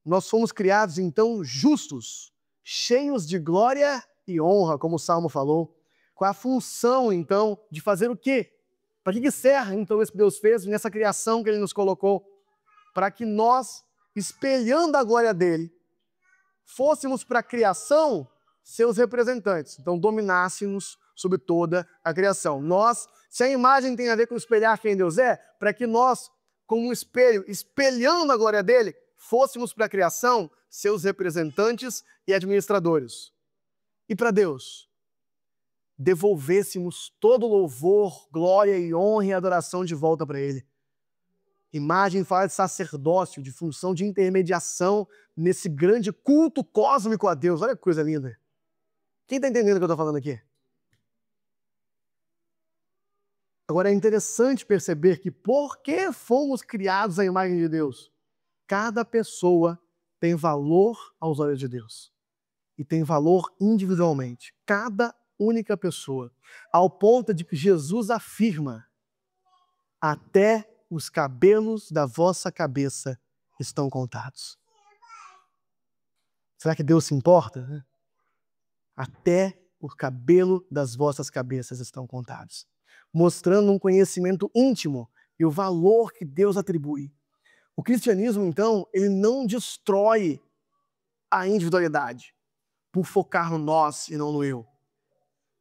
Nós fomos criados, então, justos, cheios de glória e honra, como o Salmo falou, com a função, então, de fazer o quê? Para que serve, então, isso que Deus fez nessa criação que Ele nos colocou? Para que nós, espelhando a glória dEle, fôssemos para a criação seus representantes. Então, dominássemos sobre toda a criação. Nós, se a imagem tem a ver com espelhar quem Deus é, para que nós, como um espelho, espelhando a glória dEle, fôssemos para a criação seus representantes e administradores. E para Deus, devolvêssemos todo louvor, glória e honra e adoração de volta para Ele. Imagem fala de sacerdócio, de função de intermediação nesse grande culto cósmico a Deus. Olha que coisa linda. Quem está entendendo o que eu estou falando aqui? Agora é interessante perceber que porque fomos criados à imagem de Deus, cada pessoa tem valor aos olhos de Deus. E tem valor individualmente. Cada única pessoa. Ao ponto de que Jesus afirma: até os cabelos da vossa cabeça estão contados. Será que Deus se importa? Até o cabelo das vossas cabeças estão contados. Mostrando um conhecimento íntimo e o valor que Deus atribui. O cristianismo, então, ele não destrói a individualidade por focar no nós e não no eu.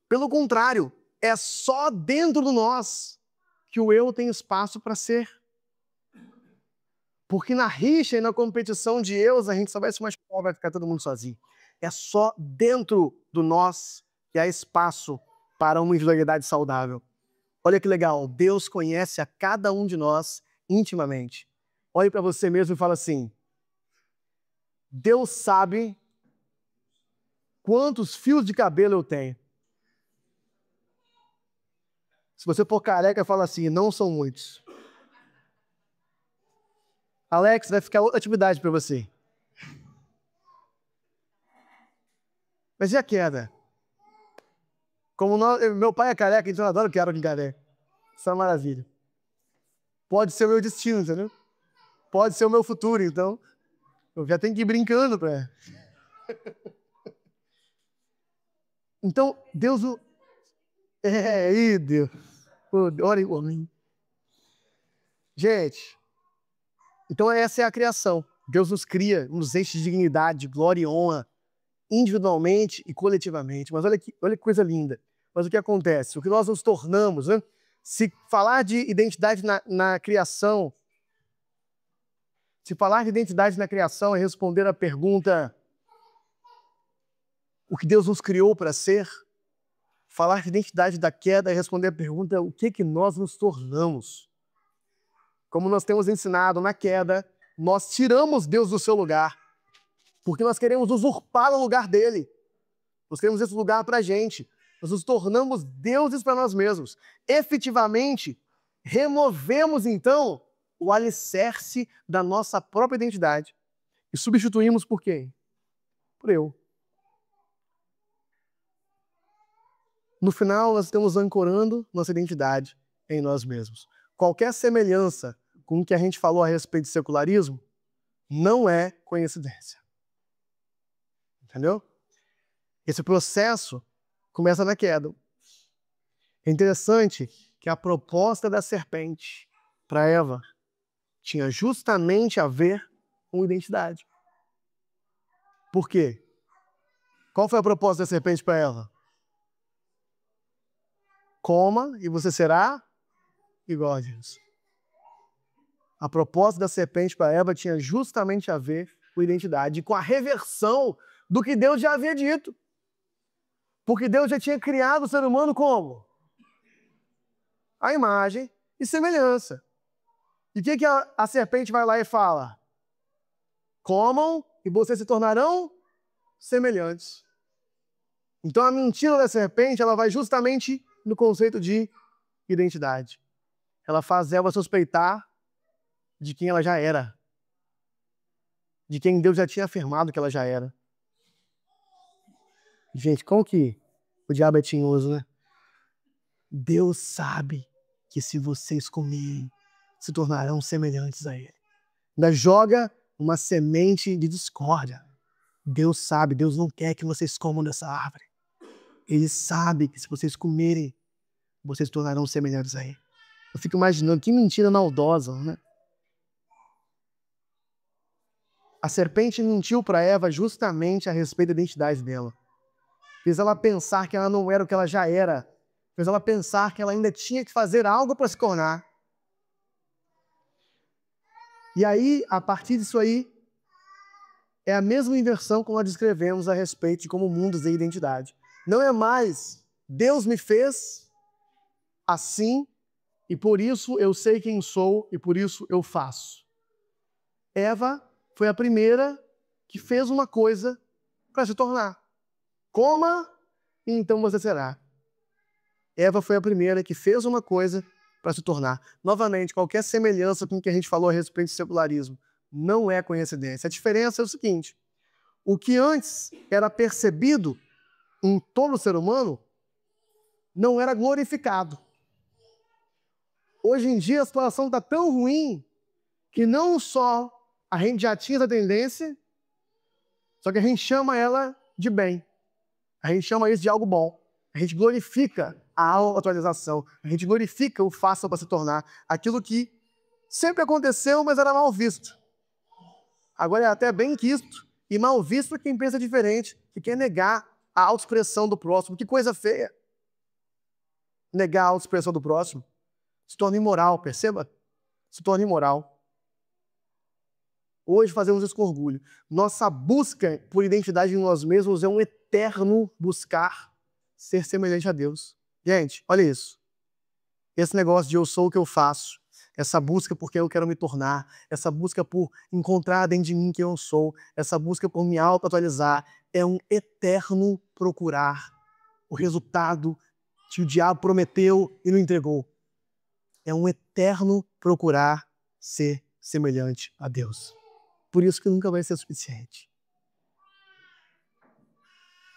Pelo contrário, é só dentro do nós que o eu tem espaço para ser. Porque na rixa e na competição de eus, a gente só vai se machucar, vai ficar todo mundo sozinho. É só dentro do nós que há espaço para uma individualidade saudável. Olha que legal, Deus conhece a cada um de nós intimamente. Olhe para você mesmo e fala assim: Deus sabe quantos fios de cabelo eu tenho. Se você for careca, fala assim, não são muitos. Alex, vai ficar outra atividade para você. Mas e a queda? Meu pai é careca, então eu adoro queda de careca. Isso é uma maravilha. Pode ser o meu destino, entendeu? Pode ser o meu futuro, então eu já tenho que ir brincando para. Então, Deus... aí, Deus. Ora igual a mim. Gente, então essa é a criação. Deus nos cria, nos enche de dignidade, de glória e honra, individualmente e coletivamente. Mas olha que coisa linda. Mas o que acontece? O que nós nos tornamos, né? Se falar de identidade na criação, se falar de identidade na criação é responder a pergunta o que Deus nos criou para ser, falar de identidade da queda é responder a pergunta o que nós nos tornamos. Como nós temos ensinado na queda, nós tiramos Deus do seu lugar, porque nós queremos usurpar o lugar dele. Nós queremos esse lugar para a gente. Nós nos tornamos deuses para nós mesmos. Efetivamente, removemos então o alicerce da nossa própria identidade e substituímos por quem? Por eu. No final, nós estamos ancorando nossa identidade em nós mesmos. Qualquer semelhança com o que a gente falou a respeito de secularismo não é coincidência. Entendeu? Esse processo começa na queda. É interessante que a proposta da serpente para Eva tinha justamente a ver com identidade. Por quê? Qual foi a proposta da serpente para Eva? Coma e você será igual a Deus. A proposta da serpente para Eva tinha justamente a ver com identidade, com a reversão do que Deus já havia dito. Porque Deus já tinha criado o ser humano como? A imagem e semelhança. E o que a serpente vai lá e fala? Comam e vocês se tornarão semelhantes. Então a mentira da serpente ela vai justamente no conceito de identidade. Ela faz Eva suspeitar de quem ela já era. De quem Deus já tinha afirmado que ela já era. Gente, como que o diabo é tinhoso, né? Deus sabe que se vocês comerem, se tornarão semelhantes a Ele. Ainda joga uma semente de discórdia. Deus sabe, Deus não quer que vocês comam dessa árvore. Ele sabe que se vocês comerem, vocês se tornarão semelhantes a Ele. Eu fico imaginando, que mentira maldosa, né? A serpente mentiu para Eva justamente a respeito da identidade dela. Fez ela pensar que ela não era o que ela já era. Fez ela pensar que ela ainda tinha que fazer algo para se tornar. E aí, a partir disso aí, é a mesma inversão que nós descrevemos a respeito de como o mundo vê identidade. Não é mais, Deus me fez assim, e por isso eu sei quem sou, e por isso eu faço. Eva foi a primeira que fez uma coisa para se tornar. Coma, e então você será. Eva foi a primeira que fez uma coisa para se tornar. Novamente, qualquer semelhança com o que a gente falou a respeito do secularismo não é coincidência. A diferença é o seguinte: o que antes era percebido em todo ser humano não era glorificado. Hoje em dia a situação está tão ruim que não só a gente já tinha essa tendência, só que a gente chama ela de bem. A gente chama isso de algo bom. A gente glorifica a autoatualização. A gente glorifica o faça para se tornar. Aquilo que sempre aconteceu, mas era mal visto. Agora é até bem quisto e mal visto para quem pensa diferente, que quer negar a autoexpressão do próximo. Que coisa feia. Negar a autoexpressão do próximo. Se torna imoral, perceba? Se torna imoral. Hoje fazemos isso com orgulho. Nossa busca por identidade em nós mesmos é um eterno buscar ser semelhante a Deus. Gente, olha isso. Esse negócio de eu sou o que eu faço, essa busca por quem eu quero me tornar, essa busca por encontrar dentro de mim quem eu sou, essa busca por me auto-atualizar, é um eterno procurar o resultado que o diabo prometeu e não entregou. É um eterno procurar ser semelhante a Deus. Por isso que nunca vai ser suficiente.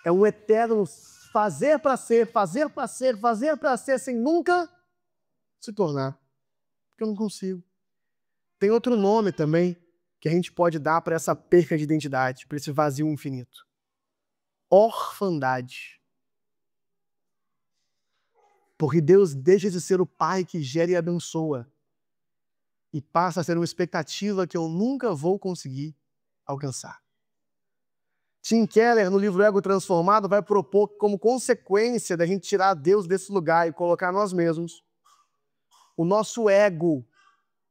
É um eterno fazer para ser, fazer para ser, fazer para ser, sem nunca se tornar. Porque eu não consigo. Tem outro nome também que a gente pode dar para essa perca de identidade, para esse vazio infinito. Orfandade. Porque Deus deixa de ser o pai que gera e abençoa e passa a ser uma expectativa que eu nunca vou conseguir alcançar. Tim Keller, no livro Ego Transformado, vai propor que, como consequência da gente tirar Deus desse lugar e colocar nós mesmos, o nosso ego,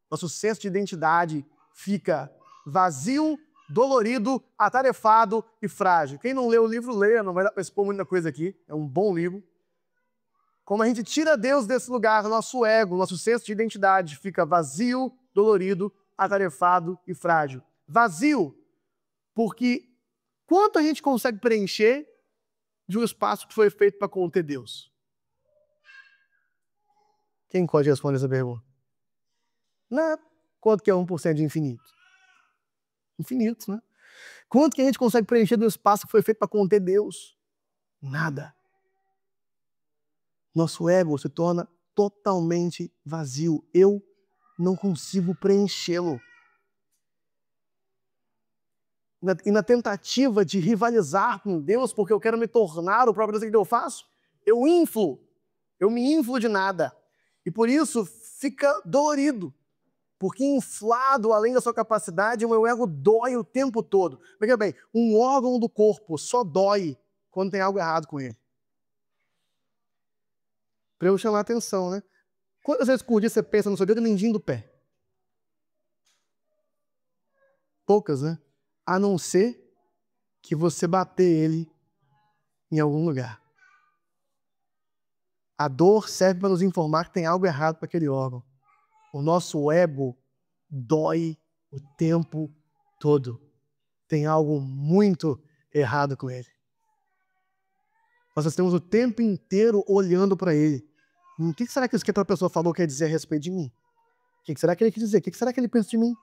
nosso senso de identidade fica vazio, dolorido, atarefado e frágil. Quem não leu o livro, leia, não vai dar para expor muita coisa aqui, é um bom livro. Como a gente tira Deus desse lugar, nosso ego, nosso senso de identidade fica vazio, dolorido, atarefado e frágil. Vazio, porque quanto a gente consegue preencher de um espaço que foi feito para conter Deus? Quem pode responder essa pergunta? Não. Quanto que é 1% de infinito? Infinito, né? Quanto que a gente consegue preencher de um espaço que foi feito para conter Deus? Nada. Nosso ego se torna totalmente vazio. Eu não consigo preenchê-lo. E na tentativa de rivalizar com Deus, porque eu quero me tornar o próprio Deus que eu faço, eu me inflo de nada. E por isso fica dolorido. Porque inflado além da sua capacidade, o meu ego dói o tempo todo. Veja bem, um órgão do corpo só dói quando tem algo errado com ele. Para eu chamar a atenção, né? Quantas vezes por dia você pensa no seu dedo mindinho do pé? Poucas, né? A não ser que você bater ele em algum lugar. A dor serve para nos informar que tem algo errado com aquele órgão. O nosso ego dói o tempo todo. Tem algo muito errado com ele. Nós estamos o tempo inteiro olhando para ele. O que será que isso que outra pessoa falou quer dizer a respeito de mim? O que será que ele quer dizer? O que será que ele pensa de mim?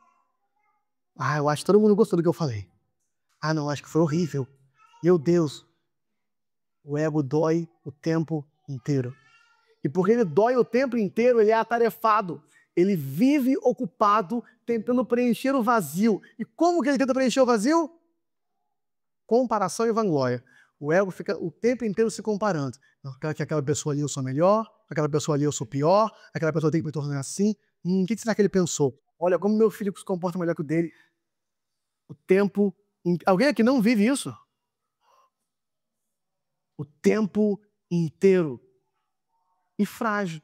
Ah, eu acho que todo mundo gostou do que eu falei. Ah, não, acho que foi horrível. Meu Deus. O ego dói o tempo inteiro. E porque ele dói o tempo inteiro, ele é atarefado. Ele vive ocupado, tentando preencher o vazio. E como que ele tenta preencher o vazio? Comparação e vanglória. O ego fica o tempo inteiro se comparando. Aquela pessoa ali eu sou melhor, aquela pessoa ali eu sou pior, aquela pessoa tem que me tornar assim. O que será que ele pensou? Olha, como meu filho se comporta melhor que o dele. O tempo... Alguém aqui não vive isso? O tempo inteiro. E frágil.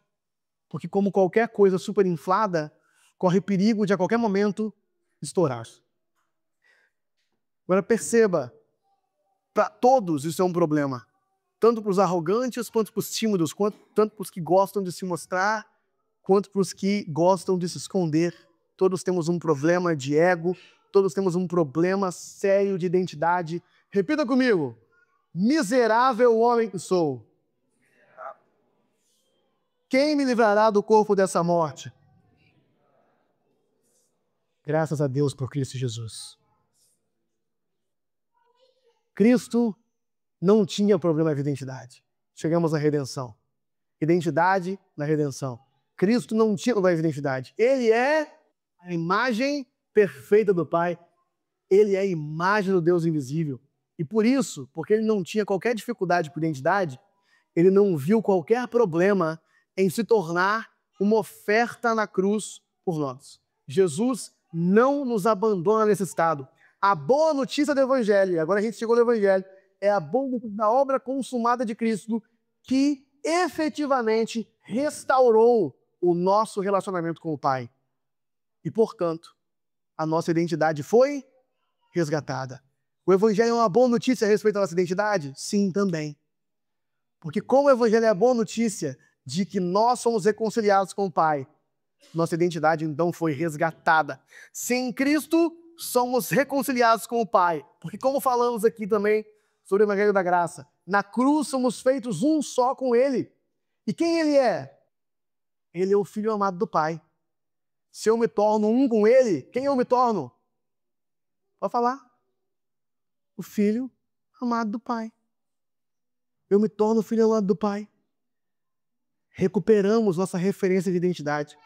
Porque como qualquer coisa superinflada, corre perigo de a qualquer momento estourar. Agora perceba, para todos isso é um problema. Tanto para os arrogantes, quanto para os tímidos, tanto para os que gostam de se mostrar, quanto para os que gostam de se esconder. Todos temos um problema de ego, todos temos um problema sério de identidade. Repita comigo. Miserável homem que sou. Quem me livrará do corpo dessa morte? Graças a Deus por Cristo Jesus. Cristo não tinha problema de identidade. Chegamos à redenção. Identidade na redenção. Cristo não tinha problema de identidade. Ele é a imagem perfeita do Pai. Ele é a imagem do Deus invisível. E por isso, porque ele não tinha qualquer dificuldade por identidade, ele não viu qualquer problema em se tornar uma oferta na cruz por nós. Jesus não nos abandona nesse estado. A boa notícia do Evangelho, agora a gente chegou no Evangelho, é a boa notícia da obra consumada de Cristo que efetivamente restaurou o nosso relacionamento com o Pai. E, portanto, a nossa identidade foi resgatada. O Evangelho é uma boa notícia a respeito da nossa identidade? Sim, também. Porque como o Evangelho é a boa notícia de que nós somos reconciliados com o Pai, nossa identidade então foi resgatada. Sem Cristo, somos reconciliados com o Pai. Porque como falamos aqui também sobre o Evangelho da Graça, na cruz somos feitos um só com Ele. E quem ele é? Ele é o Filho amado do Pai. Se eu me torno um com ele, quem eu me torno? Pode falar. O Filho amado do Pai. Eu me torno o Filho amado do Pai. Recuperamos nossa referência de identidade.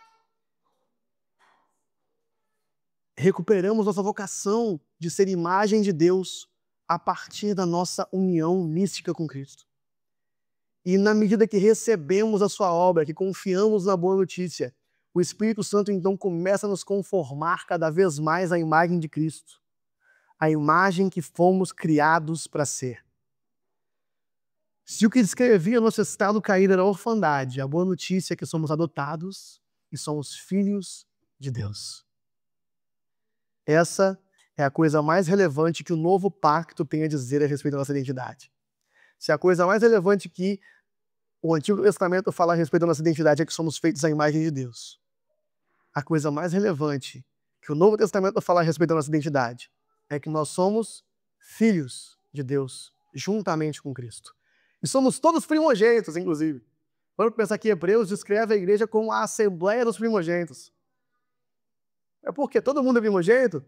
Recuperamos nossa vocação de ser imagem de Deus a partir da nossa união mística com Cristo. E na medida que recebemos a sua obra, que confiamos na boa notícia, o Espírito Santo então começa a nos conformar cada vez mais à imagem de Cristo, a imagem que fomos criados para ser. Se o que descrevia nosso estado caído era a orfandade, a boa notícia é que somos adotados e somos filhos de Deus. Essa é a coisa mais relevante que o novo pacto tem a dizer a respeito da nossa identidade. Se a coisa mais relevante que o Antigo Testamento fala a respeito da nossa identidade é que somos feitos à imagem de Deus, a coisa mais relevante que o Novo Testamento fala a respeito da nossa identidade é que nós somos filhos de Deus, juntamente com Cristo. E somos todos primogênitos, inclusive. Vamos pensar que Hebreus descreve a igreja como a assembleia dos primogênitos. É porque todo mundo é primogênito?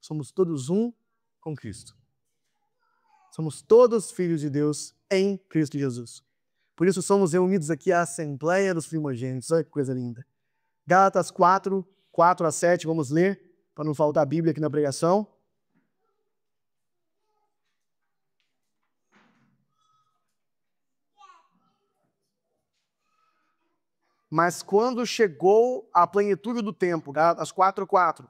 Somos todos um com Cristo. Somos todos filhos de Deus em Cristo Jesus. Por isso somos reunidos aqui à Assembleia dos Primogênitos. Olha que coisa linda. Gálatas 4, 4 a 7, vamos ler, para não faltar a Bíblia aqui na pregação. Mas quando chegou a plenitude do tempo, Gálatas 4, 4,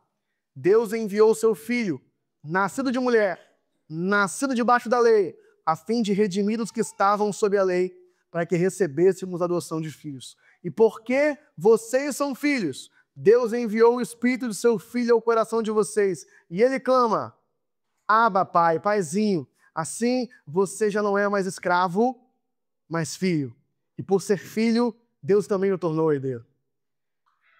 Deus enviou o seu Filho, nascido de mulher, nascido debaixo da lei, a fim de redimir os que estavam sob a lei, para que recebêssemos a adoção de filhos. E porque vocês são filhos, Deus enviou o Espírito de seu Filho ao coração de vocês. E ele clama, Abba, Pai, Paizinho. Assim, você já não é mais escravo, mas filho. E por ser filho, Deus também o tornou herdeiro.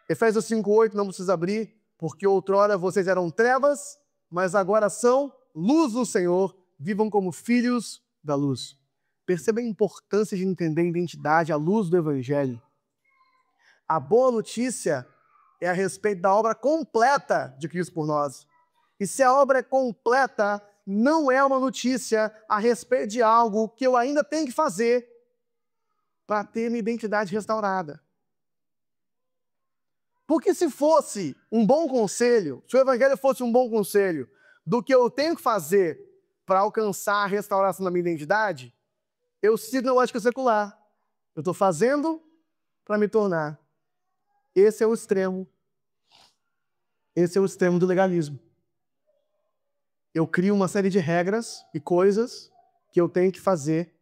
Efésios 5:8, não precisa abrir, porque outrora vocês eram trevas, mas agora são luz do Senhor, vivam como filhos da luz. Perceba a importância de entender a identidade à luz do Evangelho. A boa notícia é a respeito da obra completa de Cristo por nós. E se a obra é completa, não é uma notícia a respeito de algo que eu ainda tenho que fazer para ter minha identidade restaurada. Porque se fosse um bom conselho, se o Evangelho fosse um bom conselho do que eu tenho que fazer para alcançar a restauração da minha identidade, eu sigo a lógica secular. Eu estou fazendo para me tornar. Esse é o extremo. Esse é o extremo do legalismo. Eu crio uma série de regras e coisas que eu tenho que fazer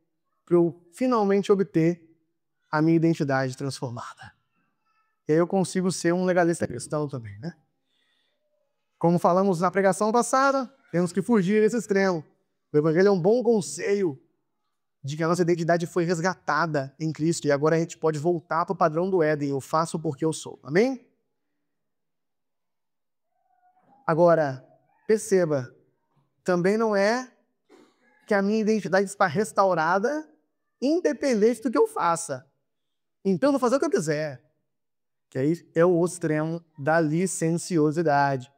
para eu finalmente obter a minha identidade transformada. E aí eu consigo ser um legalista cristão também, né? Como falamos na pregação passada, temos que fugir desse extremo. O Evangelho é um bom conselho de que a nossa identidade foi resgatada em Cristo e agora a gente pode voltar para o padrão do Éden. Eu faço porque eu sou. Amém? Agora, perceba, também não é que a minha identidade está restaurada independente do que eu faça. Então eu vou fazer o que eu quiser. Que aí é o extremo da licenciosidade.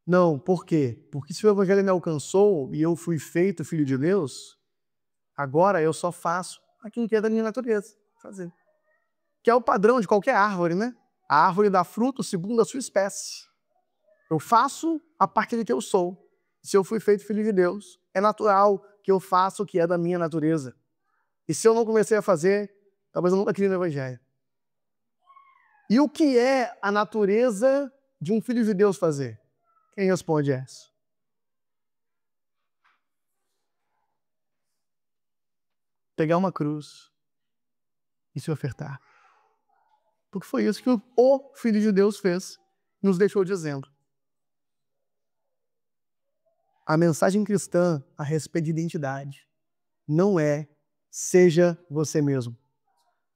Não, por quê? Porque se o Evangelho me alcançou e eu fui feito filho de Deus, agora eu só faço aquilo que é da minha natureza fazer. Que é o padrão de qualquer árvore, né? A árvore dá fruto segundo a sua espécie. Eu faço a partir de que eu sou. Se eu fui feito filho de Deus, é natural que eu faça o que é da minha natureza. E se eu não comecei a fazer, talvez eu nunca criei no Evangelho. E o que é a natureza de um filho de Deus fazer? Quem responde essa? Pegar uma cruz e se ofertar. Porque foi isso que o Filho de Deus fez, nos deixou dizendo. A mensagem cristã a respeito de identidade não é seja você mesmo.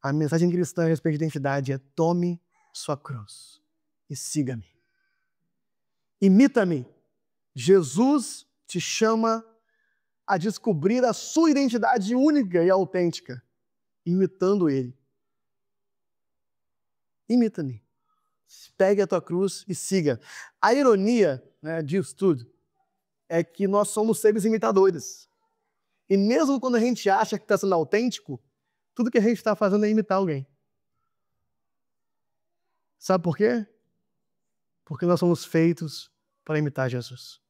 A mensagem cristã a respeito de identidade é tome sua cruz e siga-me. Imita-me. Jesus te chama a descobrir a sua identidade única e autêntica. imitando ele. Imita-me. Pegue a tua cruz e siga. A ironia, né, disso tudo é que nós somos seres imitadores. E mesmo quando a gente acha que está sendo autêntico, tudo que a gente está fazendo é imitar alguém. Sabe por quê? Porque nós somos feitos para imitar Jesus.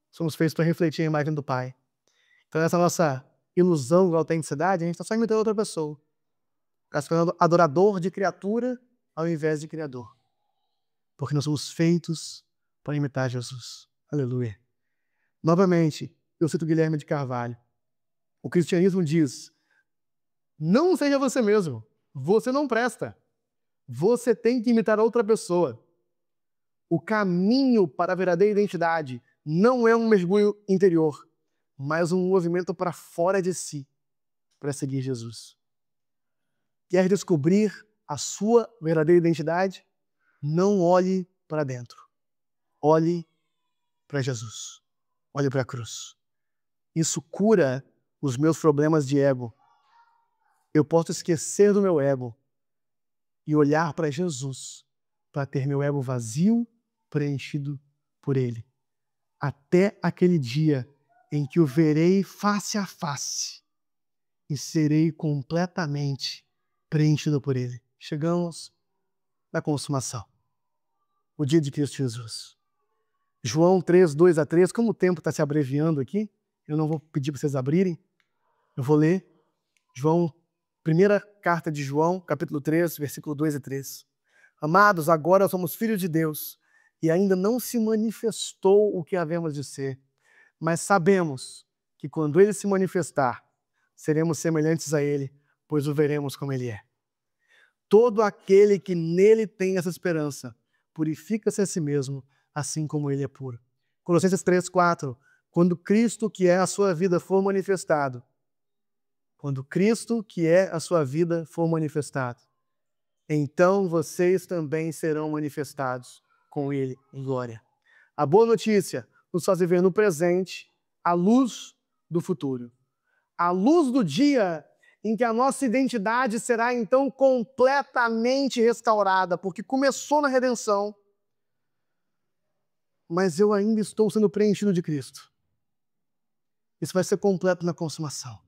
Somos feitos para refletir a imagem do Pai. Então essa nossa ilusão da autenticidade, a gente está só imitando outra pessoa. Está se tornando adorador de criatura ao invés de criador. Porque nós somos feitos para imitar Jesus. Aleluia. Novamente, eu cito Guilherme de Carvalho. O cristianismo diz: não seja você mesmo. Você não presta. Você tem que imitar outra pessoa. O caminho para a verdadeira identidade não é um mergulho interior, mas um movimento para fora de si, para seguir Jesus. Quer descobrir a sua verdadeira identidade? Não olhe para dentro. Olhe para Jesus. Olhe para a cruz. Isso cura os meus problemas de ego. Eu posso esquecer do meu ego e olhar para Jesus para ter meu ego vazio, preenchido por Ele. Até aquele dia em que o verei face a face e serei completamente preenchido por Ele. Chegamos na consumação. O dia de Cristo Jesus. João 3, 2-3, como o tempo está se abreviando aqui, eu não vou pedir para vocês abrirem, eu vou ler João, primeira carta de João, capítulo 3, versículo 2-3. Amados, agora somos filhos de Deus, e ainda não se manifestou o que havemos de ser, mas sabemos que quando Ele se manifestar, seremos semelhantes a Ele, pois o veremos como Ele é. Todo aquele que nele tem essa esperança, purifica-se a si mesmo, assim como Ele é puro. Colossenses 3, 4. Quando Cristo, que é a sua vida, for manifestado, quando Cristo, que é a sua vida, for manifestado, então vocês também serão manifestados com Ele em glória. A boa notícia nos faz viver no presente a luz do futuro. A luz do dia em que a nossa identidade será então completamente restaurada, porque começou na redenção, mas eu ainda estou sendo preenchido de Cristo. Isso vai ser completo na consumação.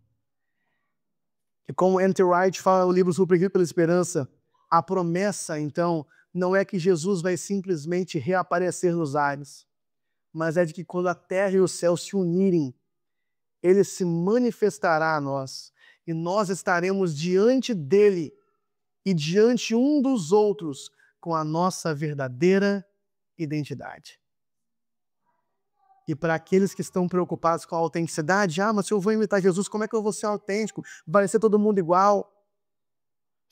E como N.T. Wright fala no livro Surpreendido pela Esperança, a promessa, então, não é que Jesus vai simplesmente reaparecer nos ares, mas é de que quando a terra e o céu se unirem, Ele se manifestará a nós, e nós estaremos diante dEle e diante um dos outros com a nossa verdadeira identidade. E para aqueles que estão preocupados com a autenticidade, mas se eu vou imitar Jesus, como é que eu vou ser autêntico? Vai ser todo mundo igual?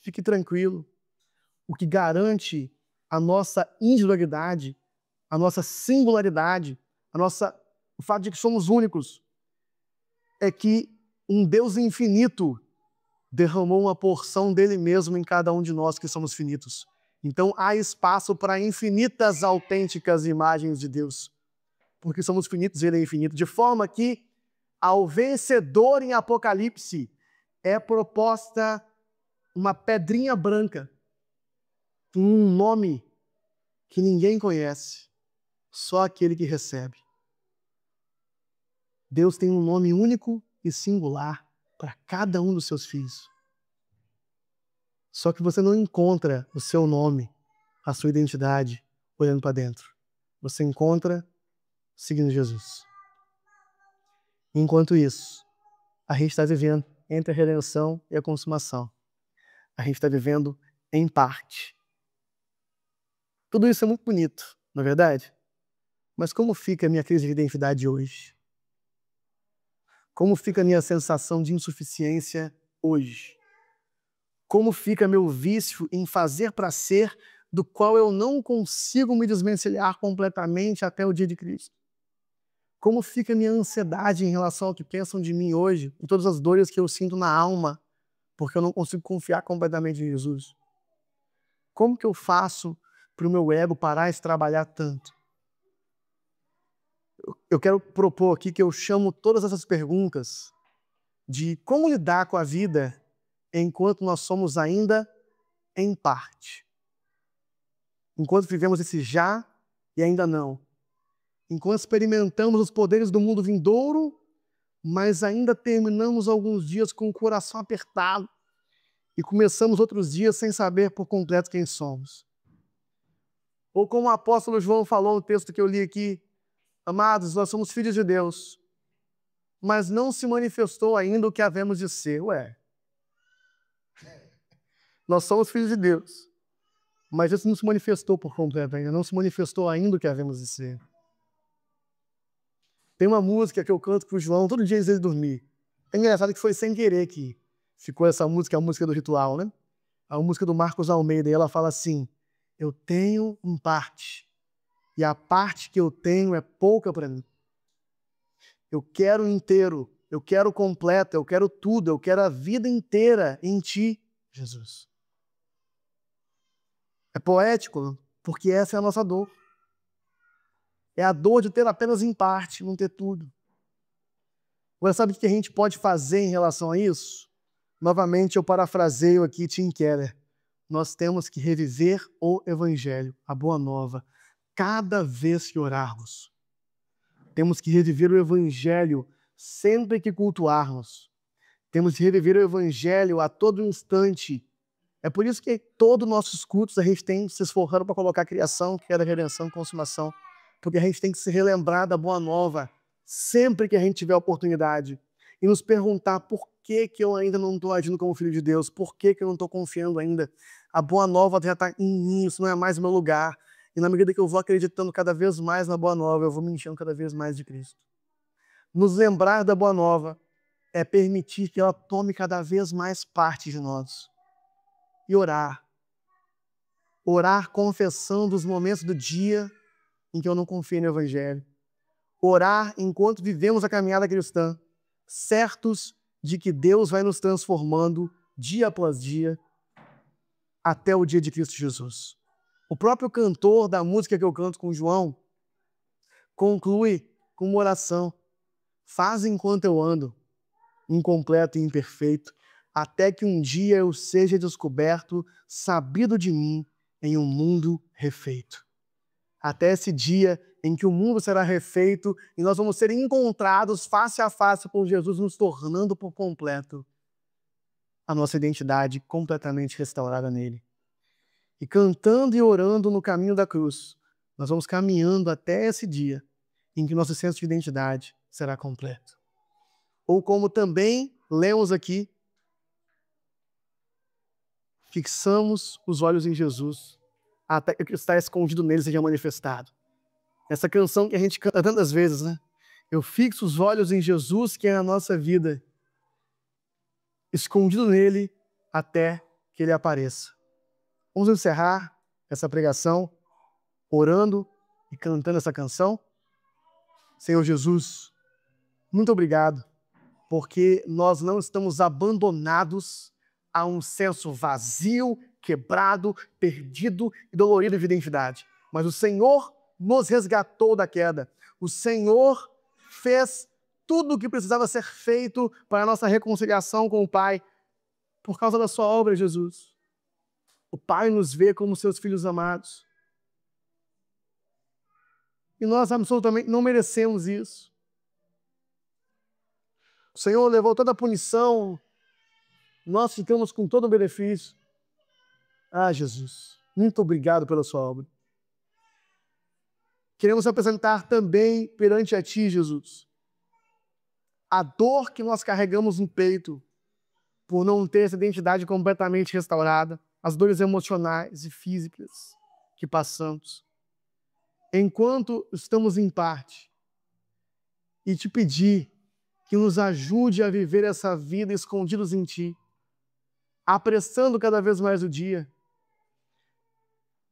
Fique tranquilo. O que garante a nossa individualidade, a nossa singularidade, o fato de que somos únicos, é que um Deus infinito derramou uma porção dele mesmo em cada um de nós que somos finitos. Então há espaço para infinitas autênticas imagens de Deus, porque somos finitos e Ele é infinito, de forma que ao vencedor em Apocalipse é proposta uma pedrinha branca, um nome que ninguém conhece, só aquele que recebe. Deus tem um nome único e singular para cada um dos seus filhos. Só que você não encontra o seu nome, a sua identidade, olhando para dentro. Você encontra seguindo Jesus. Enquanto isso, a gente está vivendo entre a redenção e a consumação. A gente está vivendo em parte. Tudo isso é muito bonito, não é verdade? Mas como fica a minha crise de identidade hoje? Como fica a minha sensação de insuficiência hoje? Como fica meu vício em fazer para ser, do qual eu não consigo me desvencilhar completamente até o dia de Cristo? Como fica a minha ansiedade em relação ao que pensam de mim hoje, e todas as dores que eu sinto na alma, porque eu não consigo confiar completamente em Jesus? Como que eu faço para o meu ego parar de trabalhar tanto? Eu quero propor aqui que eu chamo todas essas perguntas de como lidar com a vida enquanto nós somos ainda em parte. Enquanto vivemos esse já e ainda não. Enquanto experimentamos os poderes do mundo vindouro, mas ainda terminamos alguns dias com o coração apertado e começamos outros dias sem saber por completo quem somos. Ou como o apóstolo João falou no texto que eu li aqui, amados, nós somos filhos de Deus, mas não se manifestou ainda o que havemos de ser. Nós somos filhos de Deus, mas isso não se manifestou por completo ainda, não se manifestou ainda o que havemos de ser. Tem uma música que eu canto pro João todo dia antes dele dormir. É engraçado que foi sem querer que ficou essa música, a música do ritual, né? A música do Marcos Almeida, e ela fala assim: eu tenho em parte, e a parte que eu tenho é pouca para mim. Eu quero inteiro, eu quero completo, eu quero tudo, eu quero a vida inteira em ti, Jesus. É poético, porque essa é a nossa dor. É a dor de ter apenas em parte, não ter tudo. Você sabe o que a gente pode fazer em relação a isso? Novamente, eu parafraseio aqui Tim Keller. Nós temos que reviver o Evangelho, a Boa Nova, cada vez que orarmos. Temos que reviver o Evangelho sempre que cultuarmos. Temos que reviver o Evangelho a todo instante. É por isso que todos os nossos cultos a gente tem se esforçando para colocar a criação, que era a redenção e consumação. Porque a gente tem que se relembrar da Boa Nova sempre que a gente tiver oportunidade. E nos perguntar por que eu ainda não estou agindo como filho de Deus, por que eu não estou confiando ainda. A Boa Nova já está em mim, isso não é mais meu lugar. E na medida que eu vou acreditando cada vez mais na Boa Nova, eu vou me enchendo cada vez mais de Cristo. Nos lembrar da Boa Nova é permitir que ela tome cada vez mais parte de nós. E orar. Orar confessando os momentos do dia em que eu não confio no Evangelho. Orar enquanto vivemos a caminhada cristã, certos de que Deus vai nos transformando dia após dia até o dia de Cristo Jesus. O próprio cantor da música que eu canto com o João conclui com uma oração: faz enquanto eu ando, incompleto e imperfeito, até que um dia eu seja descoberto, sabido de mim, em um mundo refeito. Até esse dia em que o mundo será refeito e nós vamos ser encontrados face a face com Jesus, nos tornando por completo a nossa identidade completamente restaurada nele. E cantando e orando no caminho da cruz, nós vamos caminhando até esse dia em que nosso senso de identidade será completo. Ou como também lemos aqui, fixamos os olhos em Jesus, até que o que está escondido nele seja manifestado. Essa canção que a gente canta tantas vezes, né? Eu fixo os olhos em Jesus, que é a nossa vida, escondido nele até que ele apareça. Vamos encerrar essa pregação orando e cantando essa canção. Senhor Jesus, muito obrigado, porque nós não estamos abandonados a um senso vazio, quebrado, perdido e dolorido de identidade. Mas o Senhor nos resgatou da queda. O Senhor fez tudo o que precisava ser feito para a nossa reconciliação com o Pai por causa da sua obra, Jesus. O Pai nos vê como seus filhos amados. E nós absolutamente não merecemos isso. O Senhor levou toda a punição, nós ficamos com todo o benefício. Ah, Jesus, muito obrigado pela sua obra. Queremos apresentar também perante a Ti, Jesus, a dor que nós carregamos no peito por não ter essa identidade completamente restaurada, as dores emocionais e físicas que passamos, enquanto estamos em parte, e Te pedir que nos ajude a viver essa vida escondidos em Ti, apressando cada vez mais o dia.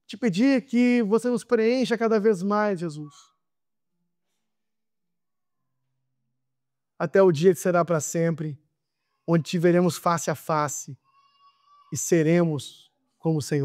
Te pedir que você nos preencha cada vez mais, Jesus. Até o dia que será para sempre, onde te veremos face a face e seremos como o Senhor.